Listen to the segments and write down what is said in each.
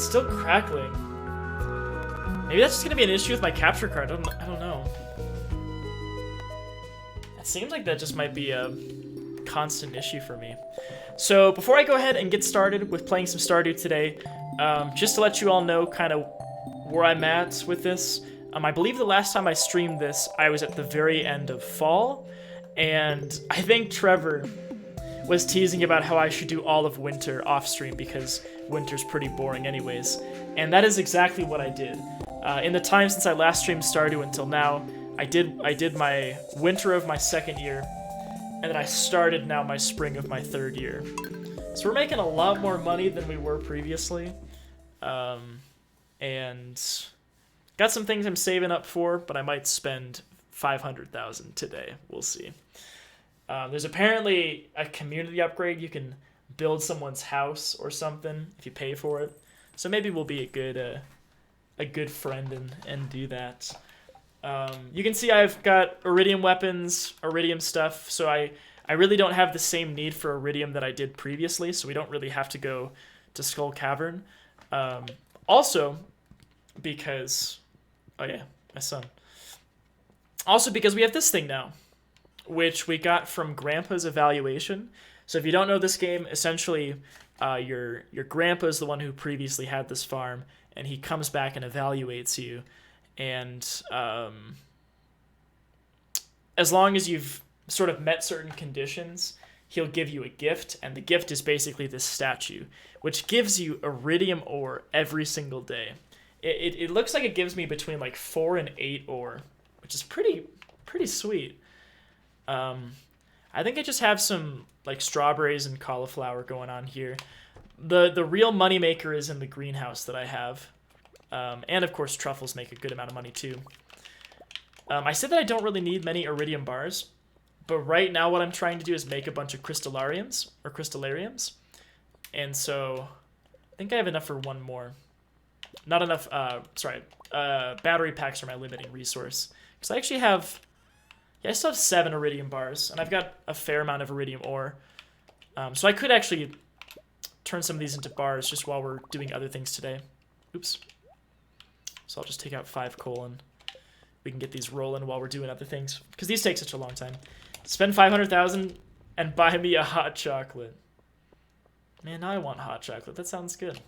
It's still crackling. Maybe that's just gonna be an issue with my capture card. I don't know. It seems like that just might be a constant issue for me. So before I go ahead and get started with playing some Stardew today, just to let you all know kind of where I'm at with this, I believe the last time I streamed this, I was at the very end of fall, and I think Trevor was teasing about how I should do all of winter off stream because winter's pretty boring anyways, and that is exactly what I did. In the time since I last streamed Stardew until now, I did my winter of my second year, and then I started now my spring of my third year. So we're making a lot more money than we were previously, and got some things I'm saving up for, but I might spend 500,000 today. We'll see. There's apparently a community upgrade. You can build someone's house or something if you pay for it. So maybe we'll be a good friend and do that. You can see I've got iridium weapons, iridium stuff, so I really don't have the same need for iridium that I did previously, so we don't really have to go to Skull Cavern. Also, because... Oh yeah, my son. Also because we have this thing now, which we got from Grandpa's evaluation. So if you don't know this game, essentially your grandpa is the one who previously had this farm, and he comes back and evaluates you. And as long as you've sort of met certain conditions, he'll give you a gift, and the gift is basically this statue, which gives you iridium ore every single day. It looks like it gives me between like 4 and 8 ore, which is pretty sweet. I think I just have some like strawberries and cauliflower going on here. The real moneymaker is in the greenhouse that I have. And of course truffles make a good amount of money too. I said that I don't really need many iridium bars, but right now what I'm trying to do is make a bunch of crystallariums. And so I think I have enough for one more. Not enough, battery packs are my limiting resource. Because I actually have, I still have 7 iridium bars, and I've got a fair amount of iridium ore. So I could actually turn some of these into bars just while we're doing other things today. Oops. So I'll just take out 5 coal and we can get these rolling while we're doing other things. Because these take such a long time. Spend 500,000 and buy me a hot chocolate. Man, now I want hot chocolate. That sounds good.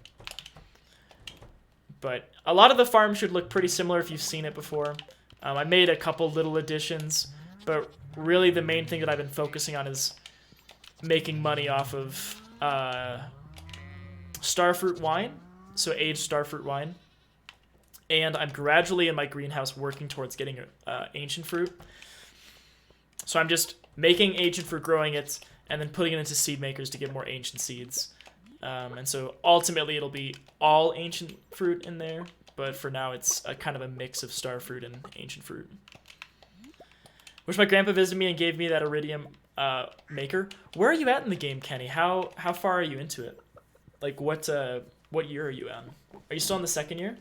But a lot of the farm should look pretty similar if you've seen it before. I made a couple little additions, but really the main thing that I've been focusing on is making money off of starfruit wine, so aged starfruit wine. And I'm gradually in my greenhouse working towards getting ancient fruit. So I'm just making ancient fruit, growing it, and then putting it into seed makers to get more ancient seeds. And so ultimately it'll be all ancient fruit in there, but for now it's a kind of a mix of star fruit and ancient fruit. Wish my grandpa visited me and gave me that iridium maker. Where are you at in the game, Kenny? How far are you into it? Like what year are you on? Are you still in the second year?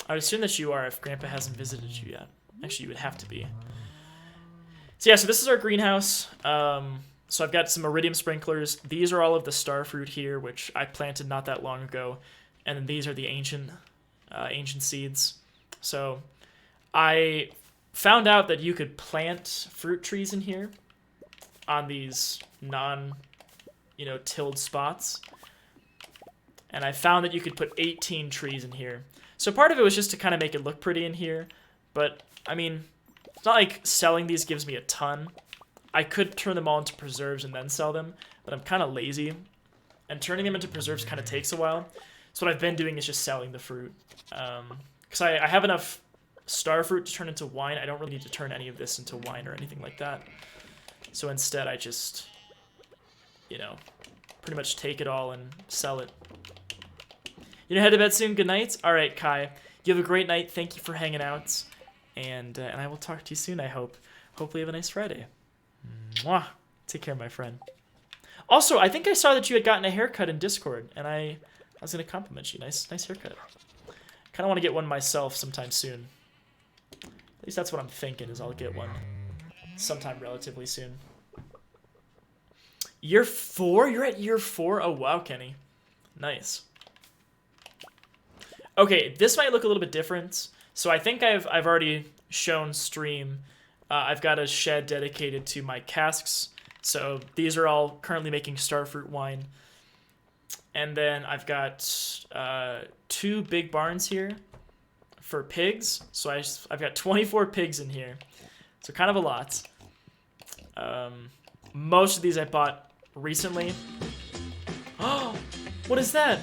I would assume that you are if grandpa hasn't visited you yet. Actually, you would have to be. So yeah, so this is our greenhouse. So I've got some iridium sprinklers. These are all of the star fruit here, which I planted not that long ago. And then these are the ancient seeds. So I found out that you could plant fruit trees in here on these tilled spots. And I found that you could put 18 trees in here. So part of it was just to kind of make it look pretty in here. But, I mean, it's not like selling these gives me a ton. I could turn them all into preserves and then sell them, but I'm kind of lazy. And turning them into preserves kind of takes a while. So what I've been doing is just selling the fruit. Because I have enough star fruit to turn into wine. I don't really need to turn any of this into wine or anything like that. So instead I just, pretty much take it all and sell it. You know, head to bed soon. Good night. All right, Kai. You have a great night. Thank you for hanging out. And I will talk to you soon, I hope. Hopefully you have a nice Friday. Mwah. Take care, my friend. Also, I think I saw that you had gotten a haircut in Discord, and I was going to compliment you. Nice haircut. Kind of want to get one myself sometime soon. At least that's what I'm thinking, is I'll get one sometime relatively soon. Year 4? You're at year 4? Oh, wow, Kenny. Nice. Okay, this might look a little bit different. So I think I've already shown stream. I've got a shed dedicated to my casks. So these are all currently making starfruit wine. And then I've got 2 big barns here for pigs. So I've got 24 pigs in here. So kind of a lot. Most of these I bought recently. Oh, what is that?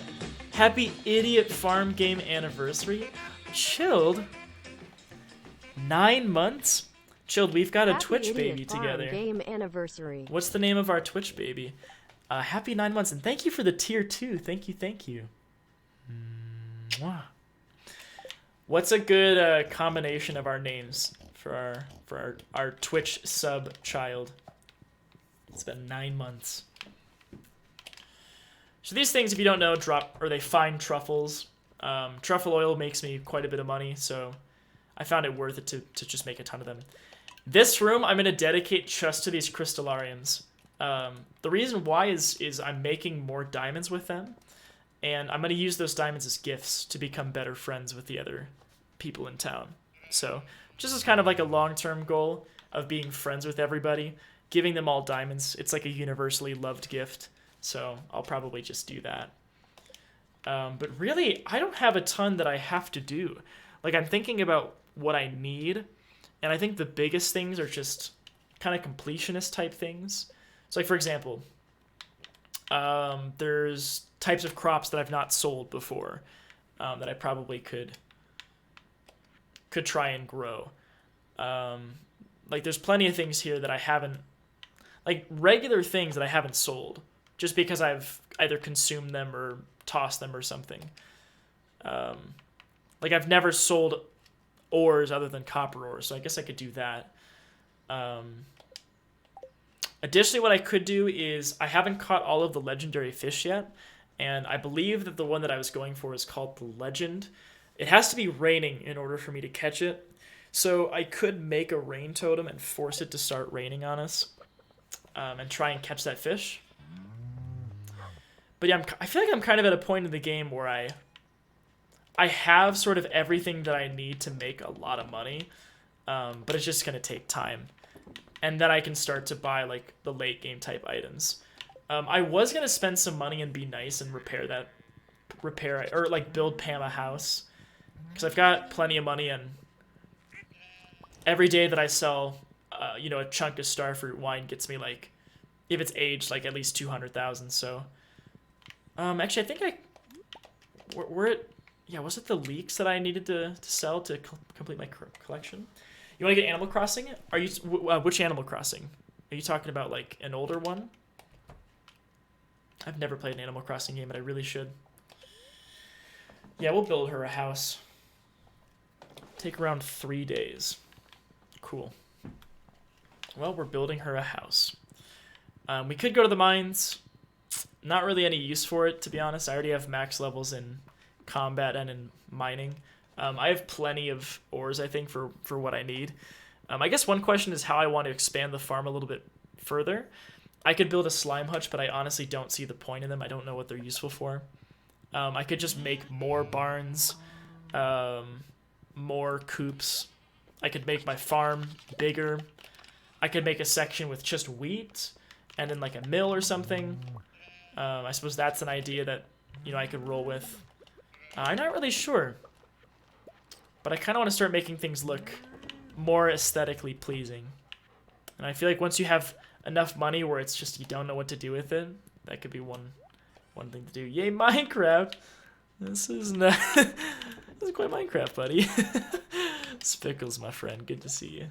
Happy Idiot Farm Game Anniversary? Chilled? 9 months? Chilled, we've got a Happy Twitch Idiot baby Farm together. Game Anniversary. What's the name of our Twitch baby? Happy 9 months, and thank you for the tier 2. Thank you, thank you. Mwah. What's a good combination of our names for our Twitch sub child? It's been 9 months. So these things, if you don't know, they find truffles. Truffle oil makes me quite a bit of money, so I found it worth it to just make a ton of them. This room I'm going to dedicate just to these crystallariums. The reason why is I'm making more diamonds with them, and I'm going to use those diamonds as gifts to become better friends with the other people in town. So just as kind of like a long-term goal of being friends with everybody, giving them all diamonds. It's like a universally loved gift. So I'll probably just do that. But really, I don't have a ton that I have to do. Like, I'm thinking about what I need, and I think the biggest things are just kind of completionist type things. So, like, for example, there's types of crops that I've not sold before that I probably could try and grow. Like, there's plenty of things here that I haven't, like, regular things that I haven't sold, just because I've either consumed them or tossed them or something. Like, I've never sold ores other than copper ores, so I guess I could do that. Additionally, what I could do is, I haven't caught all of the legendary fish yet, and I believe that the one that I was going for is called the Legend. It has to be raining in order for me to catch it, so I could make a rain totem and force it to start raining on us, and try and catch that fish. But yeah, I feel like I'm kind of at a point in the game where I have sort of everything that I need to make a lot of money, but it's just going to take time. And then I can start to buy, like, the late game type items. I was going to spend some money and be nice and or, like, build Pam a house. Because I've got plenty of money, and every day that I sell, a chunk of starfruit wine gets me, like, if it's aged, like, at least 200,000, so... Actually, I think was it the leeks that I needed to sell to complete my collection? You want to get Animal Crossing? Are you, which Animal Crossing? Are you talking about, like, an older one? I've never played an Animal Crossing game, but I really should. Yeah, we'll build her a house. Take around 3 days. Cool. Well, we're building her a house. We could go to the mines. Not really any use for it, to be honest. I already have max levels in combat and in mining. I have plenty of ores, I think, for what I need. I guess one question is how I want to expand the farm a little bit further. I could build a slime hutch, but I honestly don't see the point in them. I don't know what they're useful for. I could just make more barns, more coops. I could make my farm bigger. I could make a section with just wheat and then, like, a mill or something. I suppose that's an idea that, I could roll with. I'm not really sure. But I kind of want to start making things look more aesthetically pleasing. And I feel like once you have enough money where it's just you don't know what to do with it, that could be one thing to do. Yay, Minecraft! This is not... this is quite Minecraft, buddy. Spickles, my friend. Good to see you.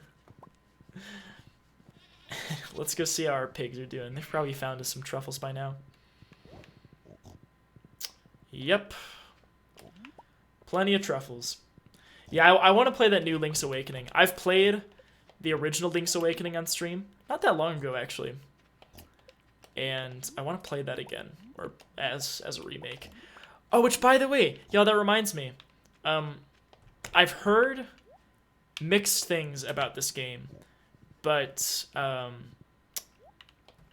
Let's go see how our pigs are doing. They've probably found us some truffles by now. Yep. Plenty of truffles. Yeah, I want to play that new Link's Awakening. I've played the original Link's Awakening on stream. Not that long ago, actually. And I want to play that again. Or as a remake. Oh, which, by the way, y'all, that reminds me. I've heard mixed things about this game. But,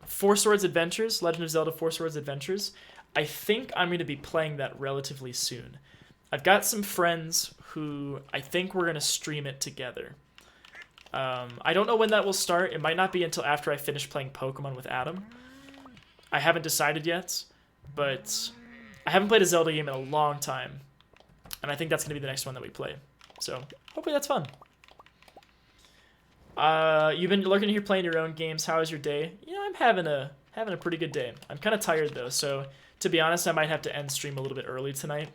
Four Swords Adventures, Legend of Zelda Four Swords Adventures, I think I'm going to be playing that relatively soon. I've got some friends who I think we're going to stream it together. I don't know when that will start. It might not be until after I finish playing Pokemon with Adam. I haven't decided yet, but I haven't played a Zelda game in a long time, and I think that's going to be the next one that we play. So hopefully that's fun. You've been lurking here playing your own games. How is your day? You know, I'm having a pretty good day. I'm kind of tired though, so to be honest, I might have to end stream a little bit early tonight,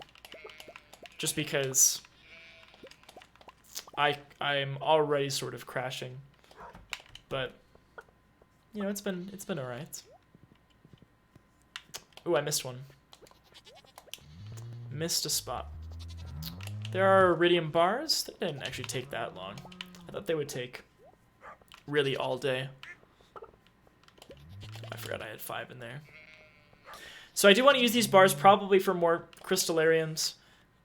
just because I'm already sort of crashing. But you know, it's been all right. Ooh, I missed one. Missed a spot. There are iridium bars. They didn't actually take that long. I thought they would take really all day. I forgot I had 5 in there. So I do want to use these bars probably for more crystallariums.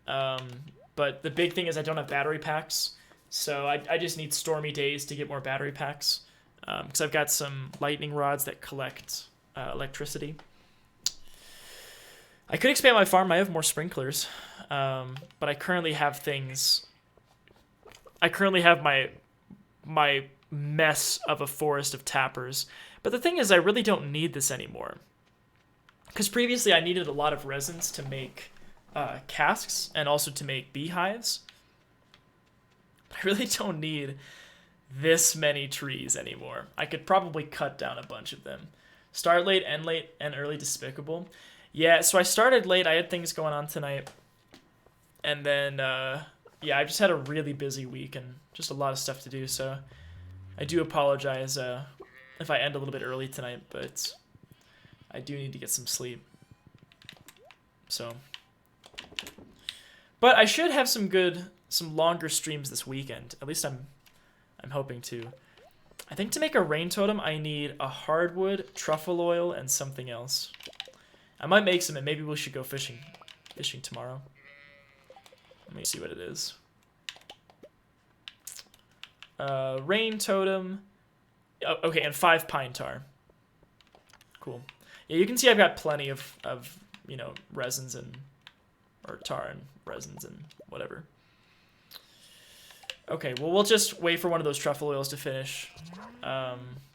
But the big thing is I don't have battery packs. So I just need stormy days to get more battery packs. Because I've got some lightning rods that collect electricity. I could expand my farm. I have more sprinklers. But I currently have things. I currently have my mess of a forest of tappers. But the thing is, I really don't need this anymore. Because previously I needed a lot of resins to make casks and also to make beehives. But I really don't need this many trees anymore. I could probably cut down a bunch of them. Start late, and early despicable. Yeah, so I started late. I had things going on tonight. And then, yeah, I just had a really busy week and just a lot of stuff to do. So I do apologize if I end a little bit early tonight, but I do need to get some sleep. So, but I should have some longer streams this weekend. At least I'm hoping to. I think to make a rain totem, I need a hardwood, truffle oil, and something else. I might make some, and maybe we should go fishing tomorrow. Let me see what it is. Rain totem. Oh, okay, and 5 pine tar. Cool. Yeah, you can see I've got plenty of you know, resins or tar and resins and whatever. Okay, well, we'll just wait for one of those truffle oils to finish.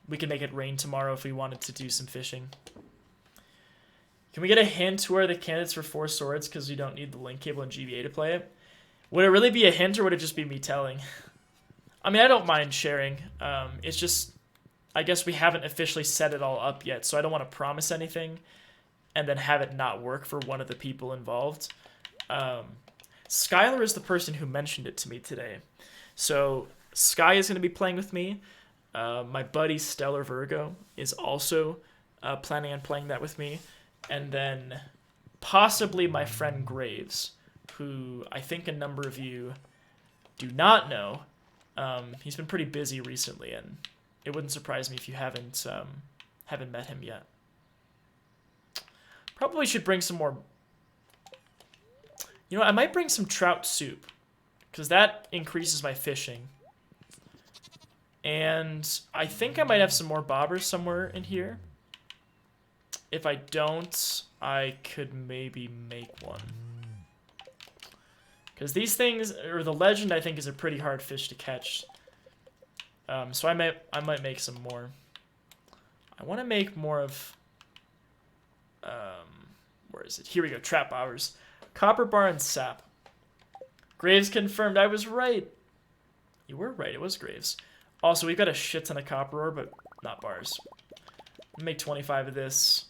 We can make it rain tomorrow if we wanted to do some fishing. Can we get a hint who are the candidates for 4 swords because we don't need the link cable and GBA to play it? Would it really be a hint or would it just be me telling? I mean, I don't mind sharing. It's just, I guess we haven't officially set it all up yet, so I don't want to promise anything and then have it not work for one of the people involved. Skylar is the person who mentioned it to me today. So Sky is going to be playing with me. My buddy Stellar Virgo is also planning on playing that with me. And then possibly my friend Graves, who I think a number of you do not know. He's been pretty busy recently, and it wouldn't surprise me if you haven't met him yet. Probably should bring some more. You know, I might bring some trout soup, because that increases my fishing. And I think I might have some more bobbers somewhere in here. If I don't, I could maybe make one. Because these things, or the legend, I think, is a pretty hard fish to catch. So I might make some more. I want to make more of... where is it? Here we go, trap bobbers. Copper bar and sap. Graves confirmed. I was right. You were right. It was Graves. Also, we've got a shit ton of copper ore, but not bars. I'll make 25 of this.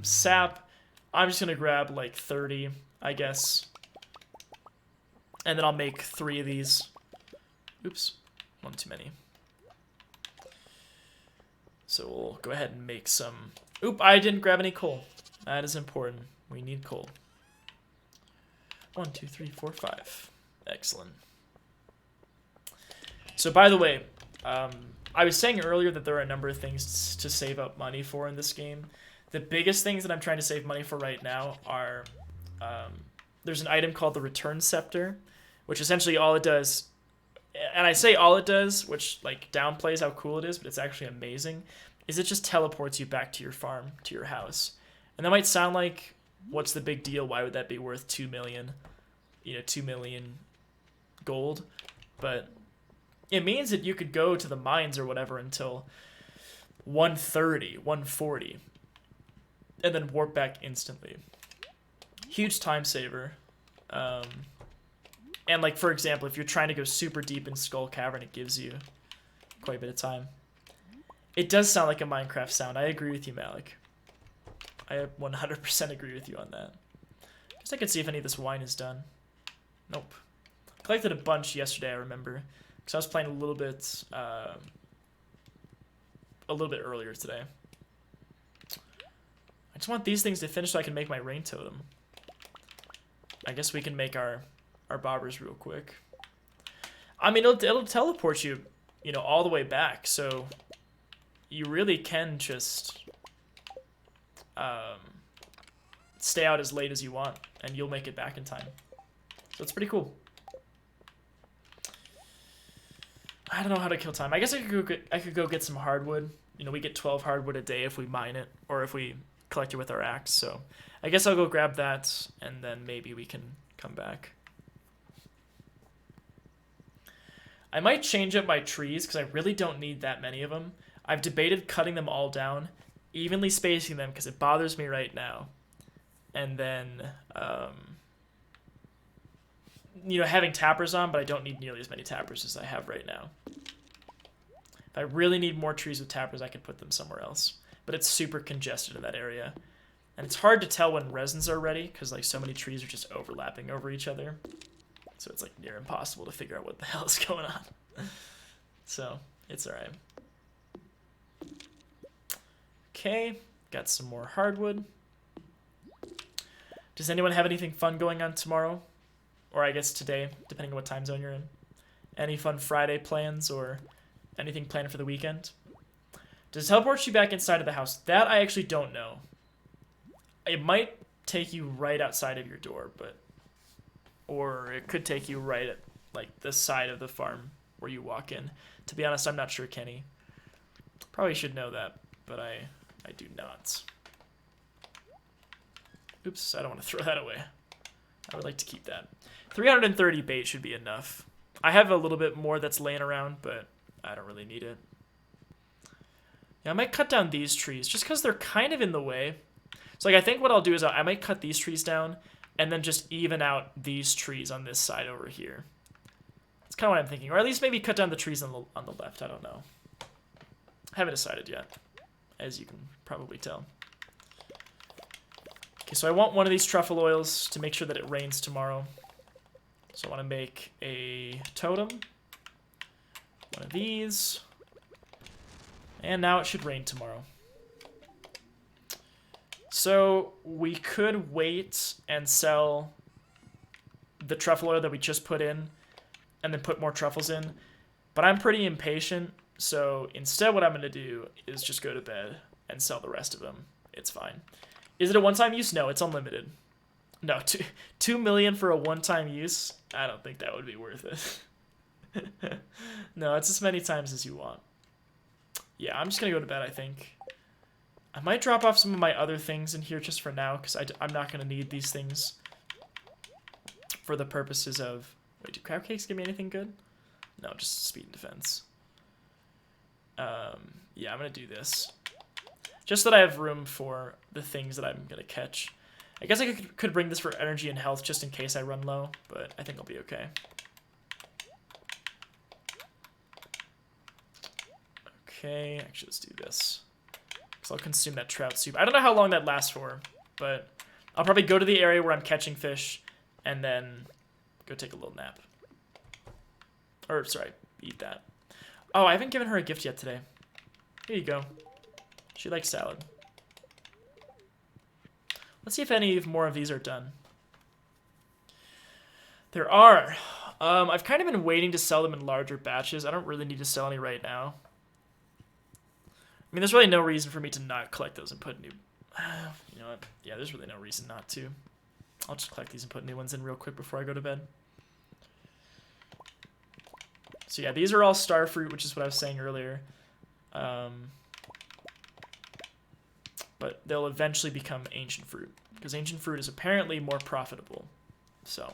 Sap. I'm just going to grab like 30, I guess. And then I'll make 3 of these. Oops. One too many. So we'll go ahead and make some... Oop, I didn't grab any coal. That is important. We need coal. 1, 2, 3, 4, 5. Excellent. So by the way, I was saying earlier that there are a number of things to save up money for in this game. The biggest things that I'm trying to save money for right now are... there's an item called the Return Scepter, which essentially all it does... And I say all it does, which like downplays how cool it is, but it's actually amazing, is it just teleports you back to your farm, to your house. And that might sound like, what's the big deal? Why would that be worth 2 million? 2 million gold, but it means that you could go to the mines or whatever until 130, 140, and then warp back instantly. Huge time saver. And like, for example, if you're trying to go super deep in Skull Cavern, it gives you quite a bit of time. It does sound like a Minecraft sound. I agree with you, Malik. I 100% agree with you on that. Guess I could see if any of this wine is done. Nope. Collected a bunch yesterday, I remember, because I was playing a little bit earlier today. I just want these things to finish so I can make my rain totem. I guess we can make our bobbers real quick. I mean, it'll teleport you, all the way back, so you really can just stay out as late as you want, and you'll make it back in time. So it's pretty cool. I don't know how to kill time. I guess I could go get some hardwood. We get 12 hardwood a day if we mine it, or if we collect it with our axe. So I guess I'll go grab that, and then maybe we can come back. I might change up my trees, because I really don't need that many of them. I've debated cutting them all down, evenly spacing them, because it bothers me right now. And then, having tappers on, but I don't need nearly as many tappers as I have right now. If I really need more trees with tappers, I could put them somewhere else. But it's super congested in that area. And it's hard to tell when resins are ready, because like so many trees are just overlapping over each other. So it's like near impossible to figure out what the hell is going on. So, it's alright. Okay, got some more hardwood. Does anyone have anything fun going on tomorrow? Or I guess today, depending on what time zone you're in. Any fun Friday plans or anything planned for the weekend? Does it teleport you back inside of the house? That I actually don't know. It might take you right outside of your door, or it could take you right at like the side of the farm where you walk in. To be honest, I'm not sure, Kenny. Probably should know that, but I do not. Oops, I don't want to throw that away. I would like to keep that. 330 bait should be enough. I have a little bit more that's laying around, but I don't really need it. Yeah, I might cut down these trees just because they're kind of in the way. So like, I think what I'll do is I might cut these trees down and then just even out these trees on this side over here. That's kind of what I'm thinking. Or at least maybe cut down the trees on the left. I don't know. I haven't decided yet, as you can probably tell. Okay, so I want one of these truffle oils to make sure that it rains tomorrow. So I want to make a totem. One of these. And now it should rain tomorrow. So we could wait and sell the truffle oil that we just put in and then put more truffles in. But I'm pretty impatient, so instead what I'm going to do is just go to bed and sell the rest of them. It's fine. Is it a one-time use? No, it's unlimited. No, 2 million for a one-time use? I don't think that would be worth it. No, it's as many times as you want. Yeah, I'm just going to go to bed, I think. I might drop off some of my other things in here just for now, because I'm not going to need these things for the purposes of... Wait, do crab cakes give me anything good? No, just speed and defense. Yeah, I'm going to do this. Just that I have room for the things that I'm going to catch. I guess I could bring this for energy and health just in case I run low, but I think I'll be okay. Okay, actually let's do this. Because I'll consume that trout soup. I don't know how long that lasts for, but I'll probably go to the area where I'm catching fish and then go take a little nap. Or, sorry, eat that. Oh, I haven't given her a gift yet today. Here you go. She likes salad. Let's see if any more of these are done. There are. I've kind of been waiting to sell them in larger batches. I don't really need to sell any right now. I mean, there's really no reason for me to not collect those and put new... You know what? Yeah, there's really no reason not to. I'll just collect these and put new ones in real quick before I go to bed. So yeah, these are all star fruit, which is what I was saying earlier. But they'll eventually become ancient fruit, because ancient fruit is apparently more profitable. So,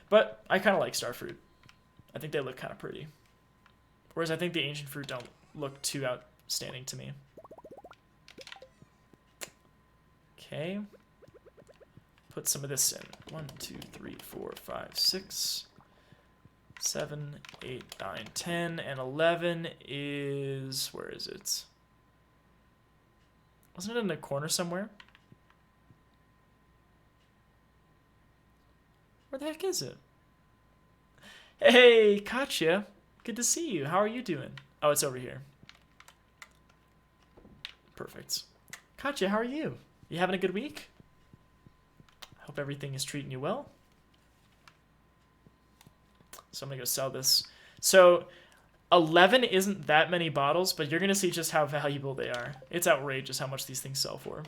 But I kind of like starfruit. I think they look kind of pretty. Whereas I think the ancient fruit don't look too outstanding to me. Okay. Put some of this in. 1, 2, 3, 4, 5, 6, 7, 8, 9, 10, and 11 is... Where is it? Wasn't it in a corner somewhere? Where the heck is it? Hey, Katya. Good to see you. How are you doing? Oh, it's over here. Perfect. Katya, how are you? You having a good week? Hope everything is treating you well. So I'm going to go sell this. So 11 isn't that many bottles, but you're going to see just how valuable they are. It's outrageous how much these things sell for.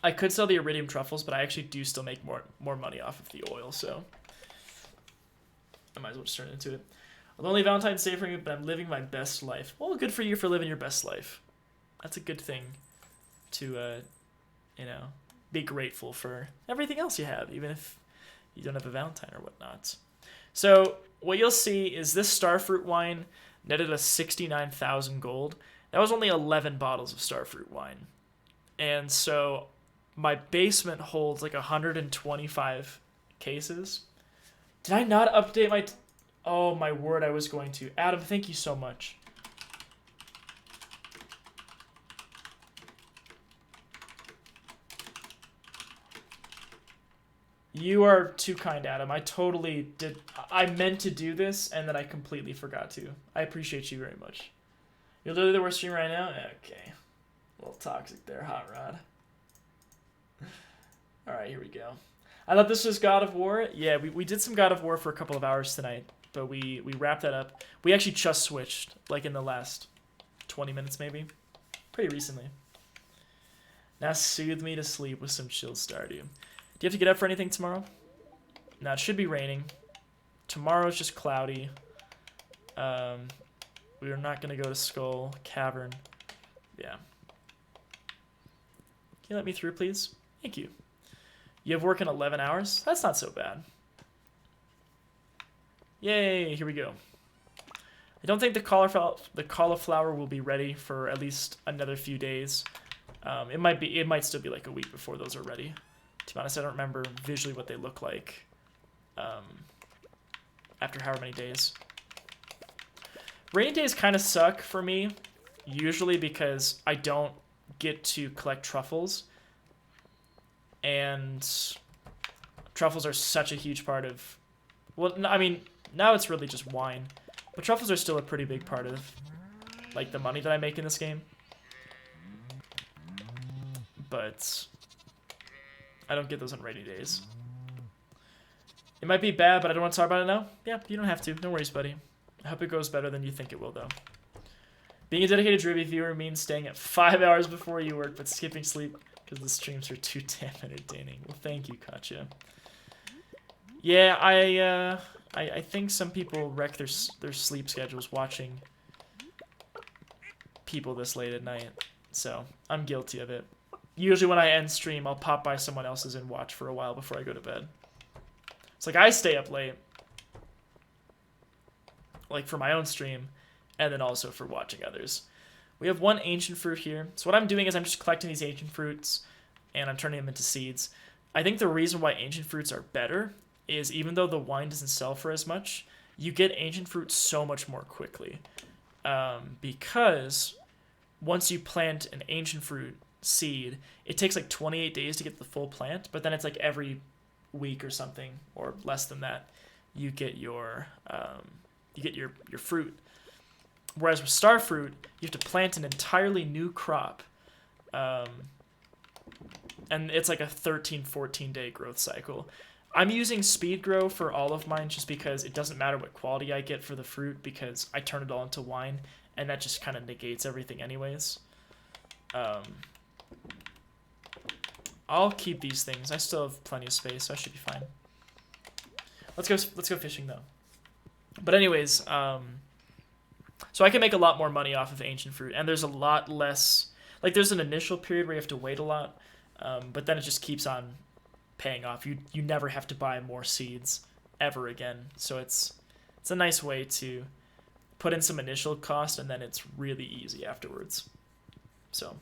I could sell the iridium truffles, but I actually do still make more money off of the oil, so I might as well just turn into it. A lonely Valentine's Day for me, but I'm living my best life. Well, good for you for living your best life. That's a good thing to, you know, be grateful for everything else you have, even if you don't have a Valentine or whatnot. So what you'll see is this starfruit wine netted us 69,000 gold. That was only 11 bottles of starfruit wine. And so my basement holds like 125 cases. Did I not update my... Oh, my word, I was going to. Adam, thank you so much. You are too kind, Adam. I totally did... I meant to do this, and then I completely forgot to. I appreciate you very much. You're literally the worst streamer right now? Okay. A little toxic there, Hot Rod. Alright, here we go. I thought this was God of War. Yeah, we did some God of War for a couple of hours tonight, but we wrapped that up. We actually just switched, like in the last 20 minutes maybe. Pretty recently. Now soothe me to sleep with some chill Stardew. Do you have to get up for anything tomorrow? No, it should be raining. Tomorrow's just cloudy. We are not going to go to Skull Cavern. Yeah. Can you let me through, please? Thank you. You have work in 11 hours? That's not so bad. Yay, here we go. I don't think the cauliflower will be ready for at least another few days. It might still be like a week before those are ready. To be honest, I don't remember visually what they look like after however many days. Rainy days kind of suck for me, usually because I don't get to collect truffles. And truffles are such a huge part of... Well, I mean, now it's really just wine. But truffles are still a pretty big part of, like, the money that I make in this game. But I don't get those on rainy days. It might be bad, but I don't want to talk about it now. Yeah, you don't have to. No worries, buddy. I hope it goes better than you think it will, though. Being a dedicated Dribby viewer means staying at 5 hours before you work, but skipping sleep because the streams are too damn entertaining. Well, thank you, Katya. Yeah, I think some people wreck their sleep schedules watching people this late at night. So, I'm guilty of it. Usually when I end stream, I'll pop by someone else's and watch for a while before I go to bed. It's like I stay up late. Like for my own stream, and then also for watching others. We have one ancient fruit here. So what I'm doing is I'm just collecting these ancient fruits, and I'm turning them into seeds. I think the reason why ancient fruits are better is even though the wine doesn't sell for as much, you get ancient fruits so much more quickly. Because once you plant an ancient fruit seed, it takes like 28 days to get the full plant, but then it's like every week or something, or less than that, you get your fruit. Whereas with starfruit, you have to plant an entirely new crop. And it's like a 13, 14 day growth cycle. I'm using speed grow for all of mine just because it doesn't matter what quality I get for the fruit because I turn it all into wine and that just kind of negates everything anyways. I'll keep these things. I still have plenty of space, so I should be fine. Let's go fishing though. But anyways, so I can make a lot more money off of ancient fruit, and there's a lot less, like there's an initial period where you have to wait a lot, but then it just keeps on paying off. You never have to buy more seeds ever again. So it's a nice way to put in some initial cost, and then it's really easy afterwards. So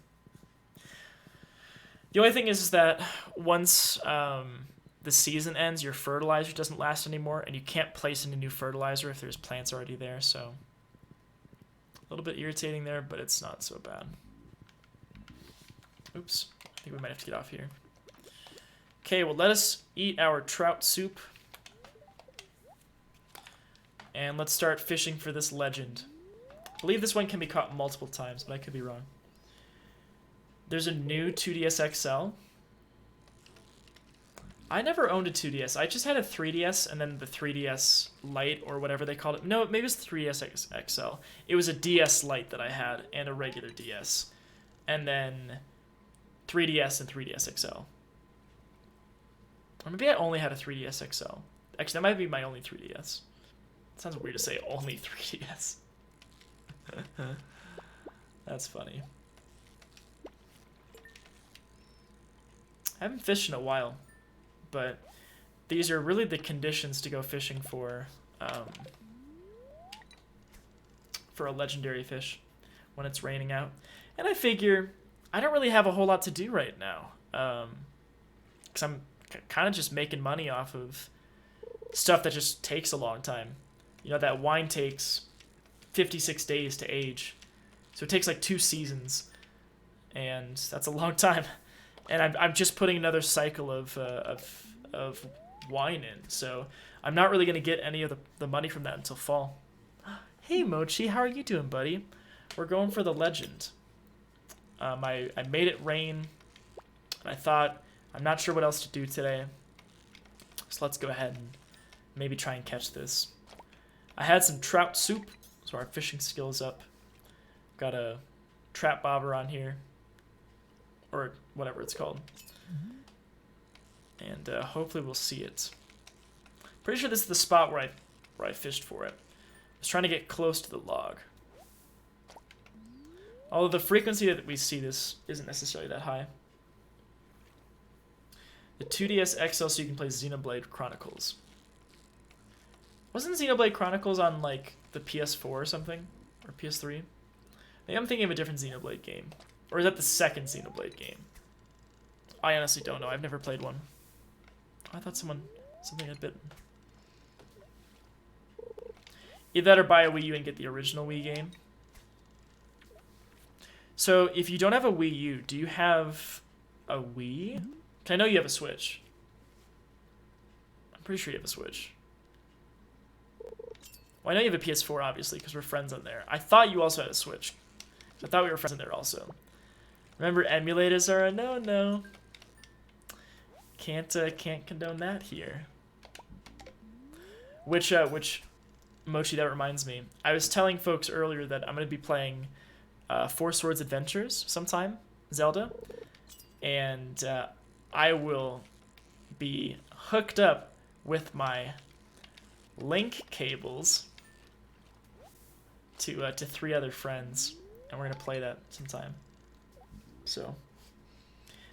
the only thing is that once the season ends, your fertilizer doesn't last anymore, and you can't place any new fertilizer if there's plants already there. So a little bit irritating there, but it's not so bad. Oops, I think we might have to get off here. Okay, well, let us eat our trout soup. And let's start fishing for this legend. I believe this one can be caught multiple times, but I could be wrong. There's a new 2DS XL. I never owned a 2DS. I just had a 3DS and then the 3DS Lite or whatever they called it. No, maybe it was the 3DS XL. It was a DS Lite that I had and a regular DS. And then 3DS and 3DS XL. Or maybe I only had a 3DS XL. Actually, that might be my only 3DS. It sounds weird to say only 3DS. That's funny. I haven't fished in a while, but these are really the conditions to go fishing for a legendary fish when it's raining out. And I figure I don't really have a whole lot to do right now, because I'm kind of just making money off of stuff that just takes a long time. You know, that wine takes 56 days to age, so it takes like 2 seasons, and that's a long time. And I'm just putting another cycle of wine in, so I'm not really gonna get any of the money from that until fall. Hey Mochi, how are you doing, buddy? We're going for the legend. I made it rain, and I thought I'm not sure what else to do today, so let's go ahead and maybe try and catch this. I had some trout soup, so our fishing skills up. Got a trap bobber on here, or whatever it's called. And hopefully we'll see it. Pretty sure this is the spot where I fished for it. I was trying to get close to the log. Although the frequency that we see this isn't necessarily that high. The 2DS XL so you can play Xenoblade Chronicles. Wasn't Xenoblade Chronicles on, like, the PS4 or something? Or PS3? Maybe I'm thinking of a different Xenoblade game. Or is that the second Xenoblade game? I honestly don't know. I've never played one. Oh, I thought something had bitten. Either that or buy a Wii U and get the original Wii game. So, if you don't have a Wii U, do you have a Wii? 'Cause I know you have a Switch. I'm pretty sure you have a Switch. Well, I know you have a PS4, obviously, because we're friends on there. I thought you also had a Switch. I thought we were friends on there also. Remember, emulators are a no-no. Can't condone that here. Which Mochi, that reminds me. I was telling folks earlier that I'm going to be playing Four Swords Adventures sometime, Zelda. And I will be hooked up with my link cables to 3 other friends, and we're gonna play that sometime. So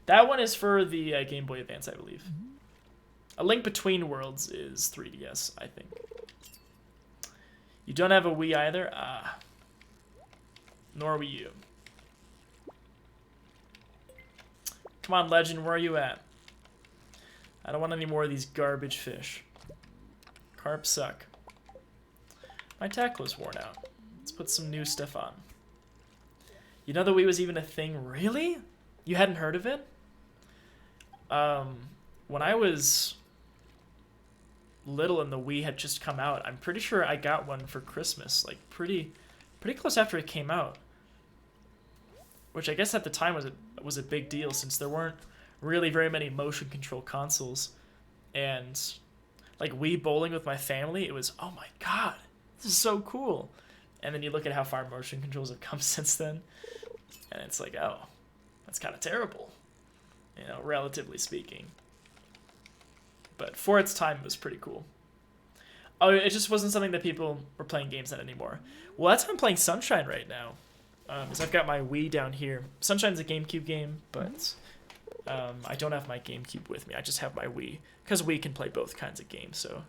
that one is for the Game Boy Advance, I believe. A Link Between Worlds is 3DS, I think. You don't have a Wii either? Ah. Nor Wii U. Come on, Legend, where are you at? I don't want any more of these garbage fish. Carp suck. My tackle is worn out. Let's put some new stuff on. You know the Wii was even a thing? Really? You hadn't heard of it? When I was little and the Wii had just come out, I'm pretty sure I got one for Christmas, like pretty close after it came out. Which I guess at the time was a big deal, since there weren't really very many motion control consoles. And like Wii bowling with my family, it was, oh my god, this is so cool. And then you look at how far motion controls have come since then, and it's like, oh, that's kind of terrible, you know, relatively speaking. But for its time, it was pretty cool. Oh, it just wasn't something that people were playing games on anymore. Well, that's why I'm playing Sunshine right now. Because I've got my Wii down here. Sunshine's a GameCube game, but I don't have my GameCube with me. I just have my Wii, because Wii can play both kinds of games, so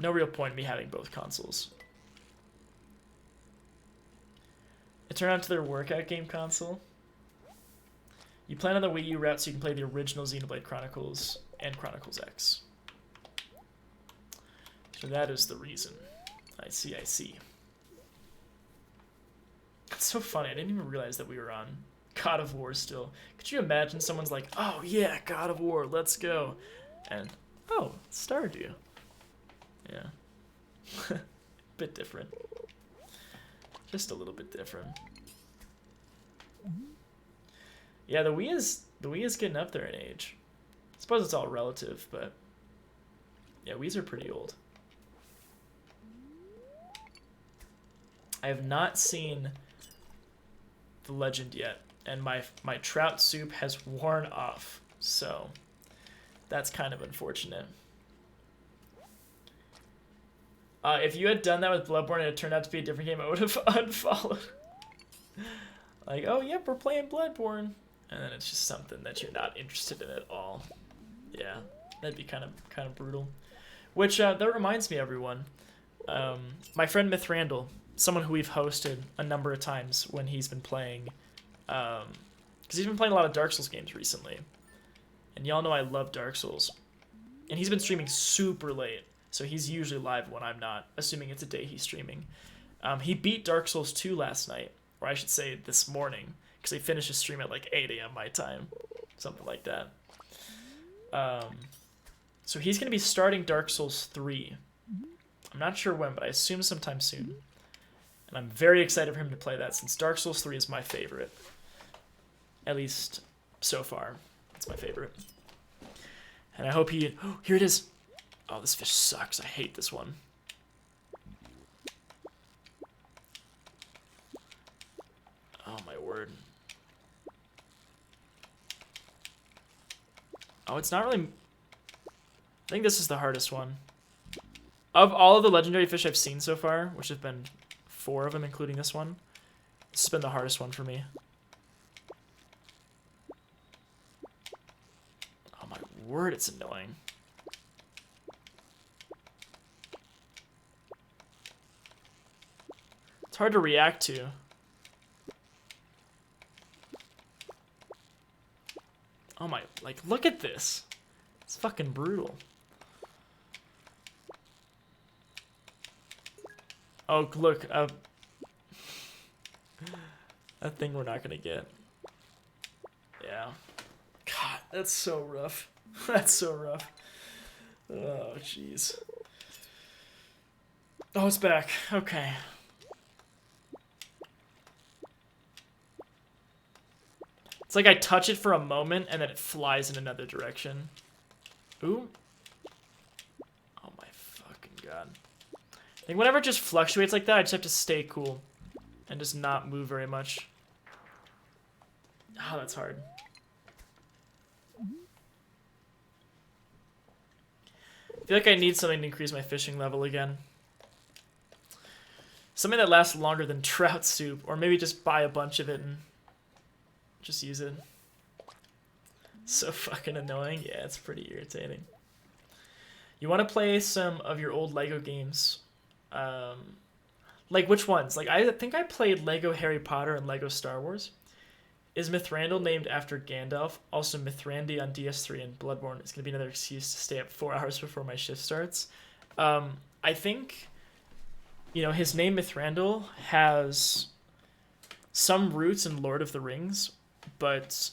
no real point in me having both consoles. It turned out to their workout game console. You plan on the Wii U route so you can play the original Xenoblade Chronicles and Chronicles X. So that is the reason. I see, I see. It's so funny. I didn't even realize that we were on God of War still. Could you imagine someone's like, oh yeah, God of War, let's go. And, oh, Stardew. Yeah. Bit different. Just a little bit different. Yeah, the Wii is getting up there in age. I suppose it's all relative, but yeah, Wii's are pretty old. I have not seen the Legend yet, and my trout soup has worn off, so that's kind of unfortunate. If you had done that with Bloodborne and it turned out to be a different game, I would have unfollowed. Like, oh yep, we're playing Bloodborne, and then it's just something that you're not interested in at all. Yeah, that'd be kind of brutal. Which that reminds me, everyone. My friend Myth Randall, someone who we've hosted a number of times when he's been playing, because he's been playing a lot of Dark Souls games recently, and y'all know I love Dark Souls, and he's been streaming super late, so he's usually live when I'm not, assuming it's a day he's streaming. He beat Dark Souls 2 last night, or I should say this morning, because he finished his stream at like 8 a.m. my time, something like that. So he's going to be starting Dark Souls 3. I'm not sure when, but I assume sometime soon. And I'm very excited for him to play that, since Dark Souls 3 is my favorite. At least so far. It's my favorite. And I hope he... Oh, here it is! Oh, this fish sucks. I hate this one. Oh, my word. Oh, it's not really... I think this is the hardest one. Of all of the legendary fish I've seen so far, which have been 4 of them, including this one, this has been the hardest one for me. Oh my word, it's annoying. It's hard to react to. Oh my, like, look at this. It's fucking brutal. Oh, look, a thing we're not gonna get. Yeah. God, that's so rough. That's so rough. Oh, jeez. Oh, it's back. Okay. It's like I touch it for a moment and then it flies in another direction. Ooh. Oh my fucking god. I think whenever it just fluctuates like that, I just have to stay cool and just not move very much. Oh, that's hard. I feel like I need something to increase my fishing level again. Something that lasts longer than trout soup, or maybe just buy a bunch of it and just use it. So fucking annoying. Yeah, it's pretty irritating. You want to play some of your old Lego games. Like which ones? Like I think I played Lego Harry Potter and Lego Star Wars. Is Mithrandal named after Gandalf? Also Mithrandy on DS3 and Bloodborne is going to be another excuse to stay up 4 hours before my shift starts. I think, you know, his name Mithrandal has some roots in Lord of the Rings, but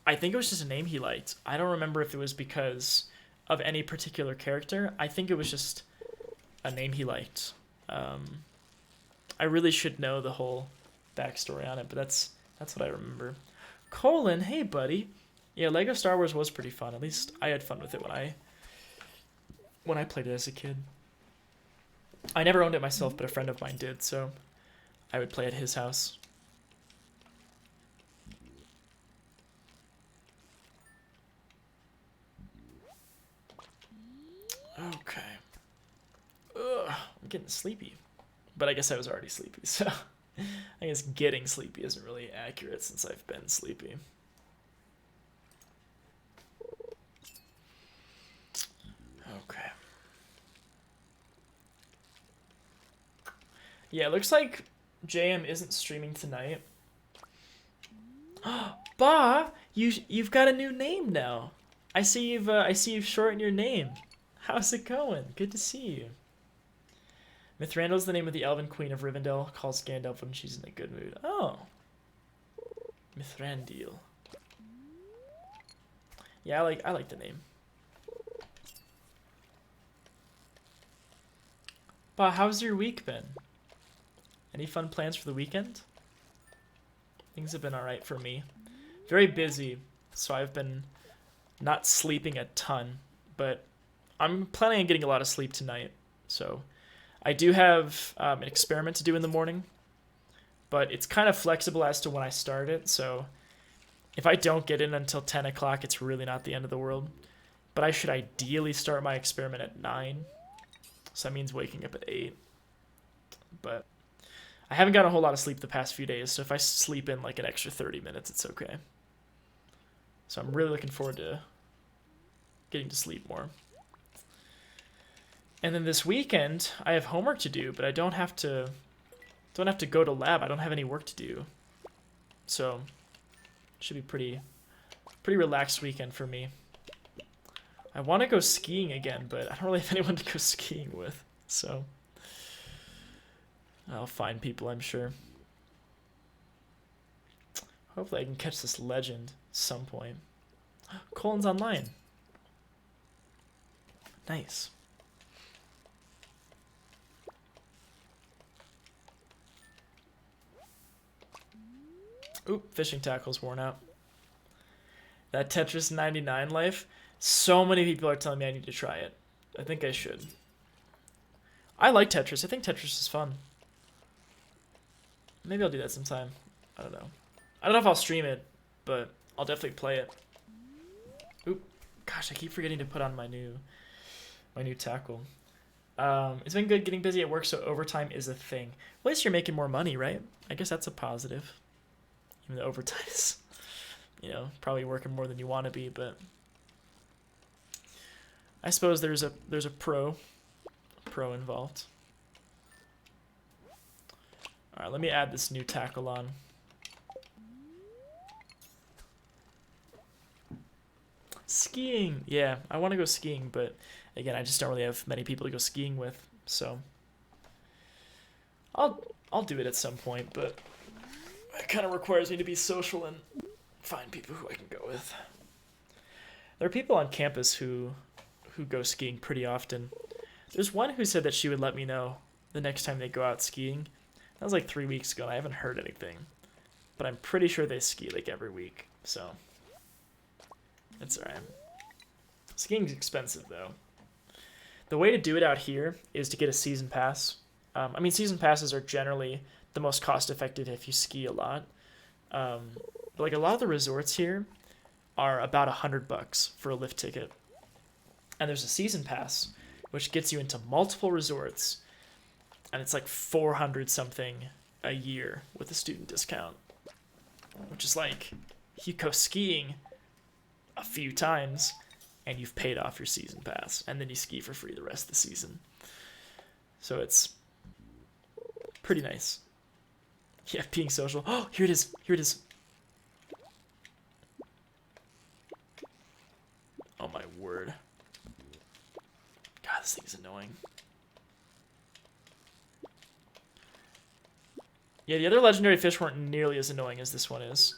I think it was just a name he liked. I don't remember if it was because of any particular character. I think it was just a name he liked. I really should know the whole backstory on it, but that's what I remember. Colin, hey buddy. Yeah, Lego Star Wars was pretty fun. At least I had fun with it when I played it as a kid. I never owned it myself, but a friend of mine did, so I would play at his house. Okay. Ugh, I'm getting sleepy. But I guess I was already sleepy, so I guess getting sleepy isn't really accurate since I've been sleepy. Yeah, it looks like JM isn't streaming tonight. Bah, you've got a new name now. I see you've shortened your name. How's it going? Good to see you. Mithrandil's the name of the Elven Queen of Rivendell. Calls Gandalf when she's in a good mood. Oh, Mithrandil. Yeah, I like the name. Bah, how's your week been? Any fun plans for the weekend? Things have been alright for me. Very busy, so I've been not sleeping a ton, but I'm planning on getting a lot of sleep tonight. So I do have an experiment to do in the morning, but it's kind of flexible as to when I start it. So if I don't get in until 10 o'clock, it's really not the end of the world. But I should ideally start my experiment at 9. So that means waking up at 8. But I haven't gotten a whole lot of sleep the past few days, so if I sleep in like an extra 30 minutes, it's okay. So I'm really looking forward to getting to sleep more. And then this weekend, I have homework to do, but I don't have to go to lab. I don't have any work to do. So it should be pretty relaxed weekend for me. I want to go skiing again, but I don't really have anyone to go skiing with. So I'll find people, I'm sure. Hopefully I can catch this legend at some point. Colin's online. Nice. Oop, fishing tackle's worn out. That Tetris 99 life. So many people are telling me I need to try it. I think I should. I like Tetris. I think Tetris is fun. Maybe I'll do that sometime. I don't know. I don't know if I'll stream it, but I'll definitely play it. Oop. Gosh, I keep forgetting to put on my new tackle. It's been good getting busy at work, so overtime is a thing. At least you're making more money, right? I guess that's a positive. Even though overtime is, probably working more than you want to be, but I suppose there's a pro involved. All right, let me add this new tackle on. Skiing. Yeah, I want to go skiing, but again, I just don't really have many people to go skiing with, so I'll do it at some point, but it kind of requires me to be social and find people who I can go with. There are people on campus who go skiing pretty often. There's one who said that she would let me know the next time they go out skiing. That was like 3 weeks ago, and I haven't heard anything. But I'm pretty sure they ski like every week, so it's alright. Skiing's expensive, though. The way to do it out here is to get a season pass. Season passes are generally the most cost-effective if you ski a lot. But like a lot of the resorts here are about $100 for a lift ticket. And there's a season pass, which gets you into multiple resorts, and it's like 400 something a year with a student discount, which is like you go skiing a few times and you've paid off your season pass, and then you ski for free the rest of the season. So it's pretty nice. Yeah, being social. Oh, here it is. Here it is. Oh my word. God, this thing's annoying. Yeah, the other legendary fish weren't nearly as annoying as this one is.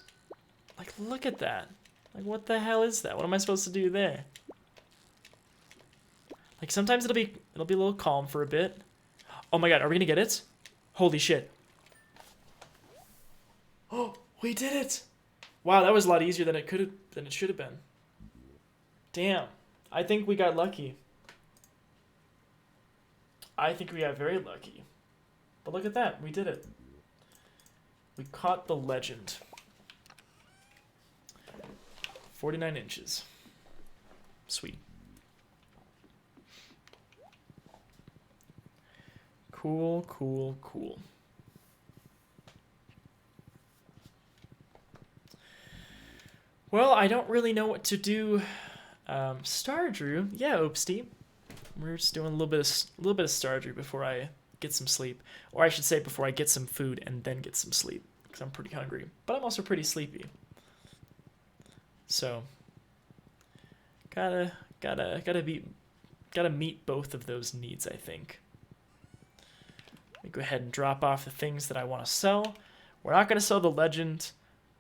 Like, look at that. Like, what the hell is that? What am I supposed to do there? Like, sometimes it'll be a little calm for a bit. Oh my god, are we gonna get it? Holy shit. Oh, we did it! Wow, that was a lot easier than it should have been. Damn. I think we got lucky. I think we got very lucky. But look at that, we did it. We caught the legend. 49 inches. Sweet. Cool, cool, cool. Well, I don't really know what to do. Stardew, yeah, Oopsty. We're just doing a little bit of Stardew before I get some sleep. Or I should say before I get some food and then get some sleep. Because I'm pretty hungry. But I'm also pretty sleepy. So, gotta meet both of those needs, I think. Let me go ahead and drop off the things that I want to sell. We're not going to sell the legend.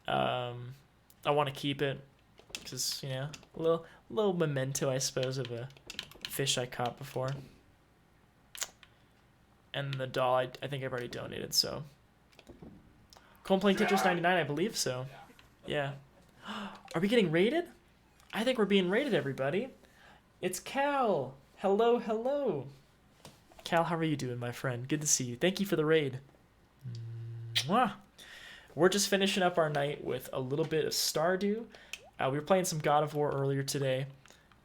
I want to keep it because, you know, a little memento, I suppose, of a fish I caught before. And the doll, I think I've already donated, so. Colin playing Tetris 99, I believe so. Yeah. Are we getting raided? I think we're being raided, everybody. It's Cal. Hello, hello. Cal, how are you doing, my friend? Good to see you. Thank you for the raid. Mwah. We're just finishing up our night with a little bit of Stardew. We were playing some God of War earlier today,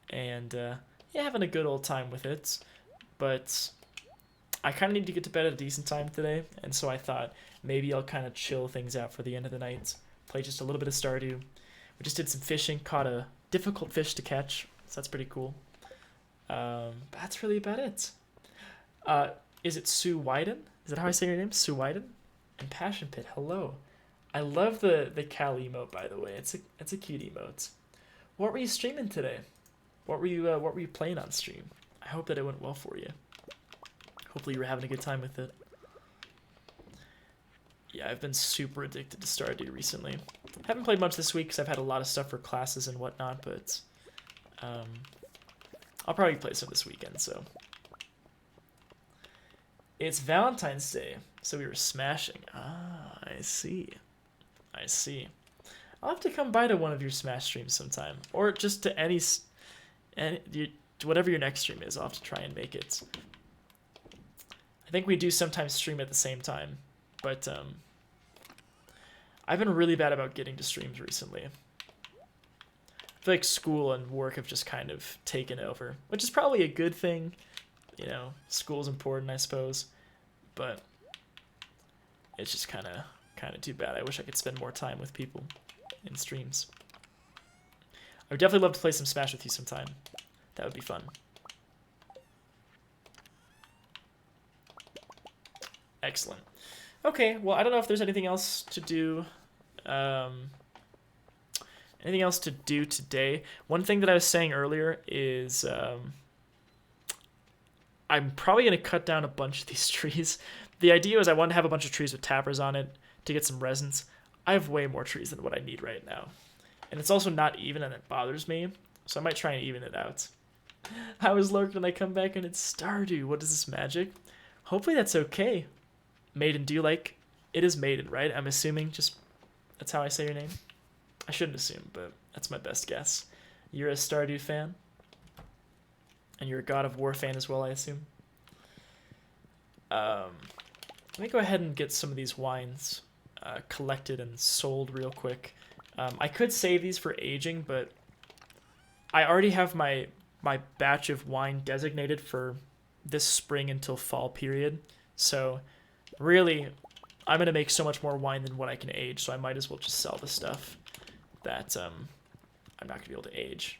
and yeah, having a good old time with it. But I kind of need to get to bed at a decent time today, and so I thought maybe I'll kind of chill things out for the end of the night. Play just a little bit of Stardew. We just did some fishing, caught a difficult fish to catch, so that's pretty cool. That's really about it. Is it Sue Wyden? Is that how I say your name? Sue Wyden? And Passion Pit, hello. I love the Cal emote, by the way. It's a cute emote. What were you streaming today? What were you playing on stream? I hope that it went well for you. Hopefully you were having a good time with it. Yeah, I've been super addicted to Stardew recently. Haven't played much this week because I've had a lot of stuff for classes and whatnot, but I'll probably play some this weekend, so. It's Valentine's Day, so we were smashing. Ah, I see. I see. I'll have to come by to one of your Smash streams sometime, or just to whatever your next stream is. I'll have to try and make it. I think we do sometimes stream at the same time, but I've been really bad about getting to streams recently. I feel like school and work have just kind of taken over, which is probably a good thing. You know, school's important, I suppose, but it's just kind of too bad. I wish I could spend more time with people in streams. I would definitely love to play some Smash with you sometime. That would be fun. Excellent. Okay, well, I don't know if there's anything else to do. Anything else to do today? One thing that I was saying earlier is I'm probably going to cut down a bunch of these trees. The idea was I wanted to have a bunch of trees with tappers on it to get some resins. I have way more trees than what I need right now. And it's also not even, and it bothers me. So I might try and even it out. I was lurking and I come back and it's Stardew. What is this magic? Hopefully that's okay. Maiden, do you like? It is Maiden, right? I'm assuming just that's how I say your name. I shouldn't assume, but that's my best guess. You're a Stardew fan? And you're a God of War fan as well, I assume. Let me go ahead and get some of these wines collected and sold real quick. I could save these for aging, but I already have my batch of wine designated for this spring until fall period. So really, I'm going to make so much more wine than what I can age, so I might as well just sell the stuff that I'm not going to be able to age.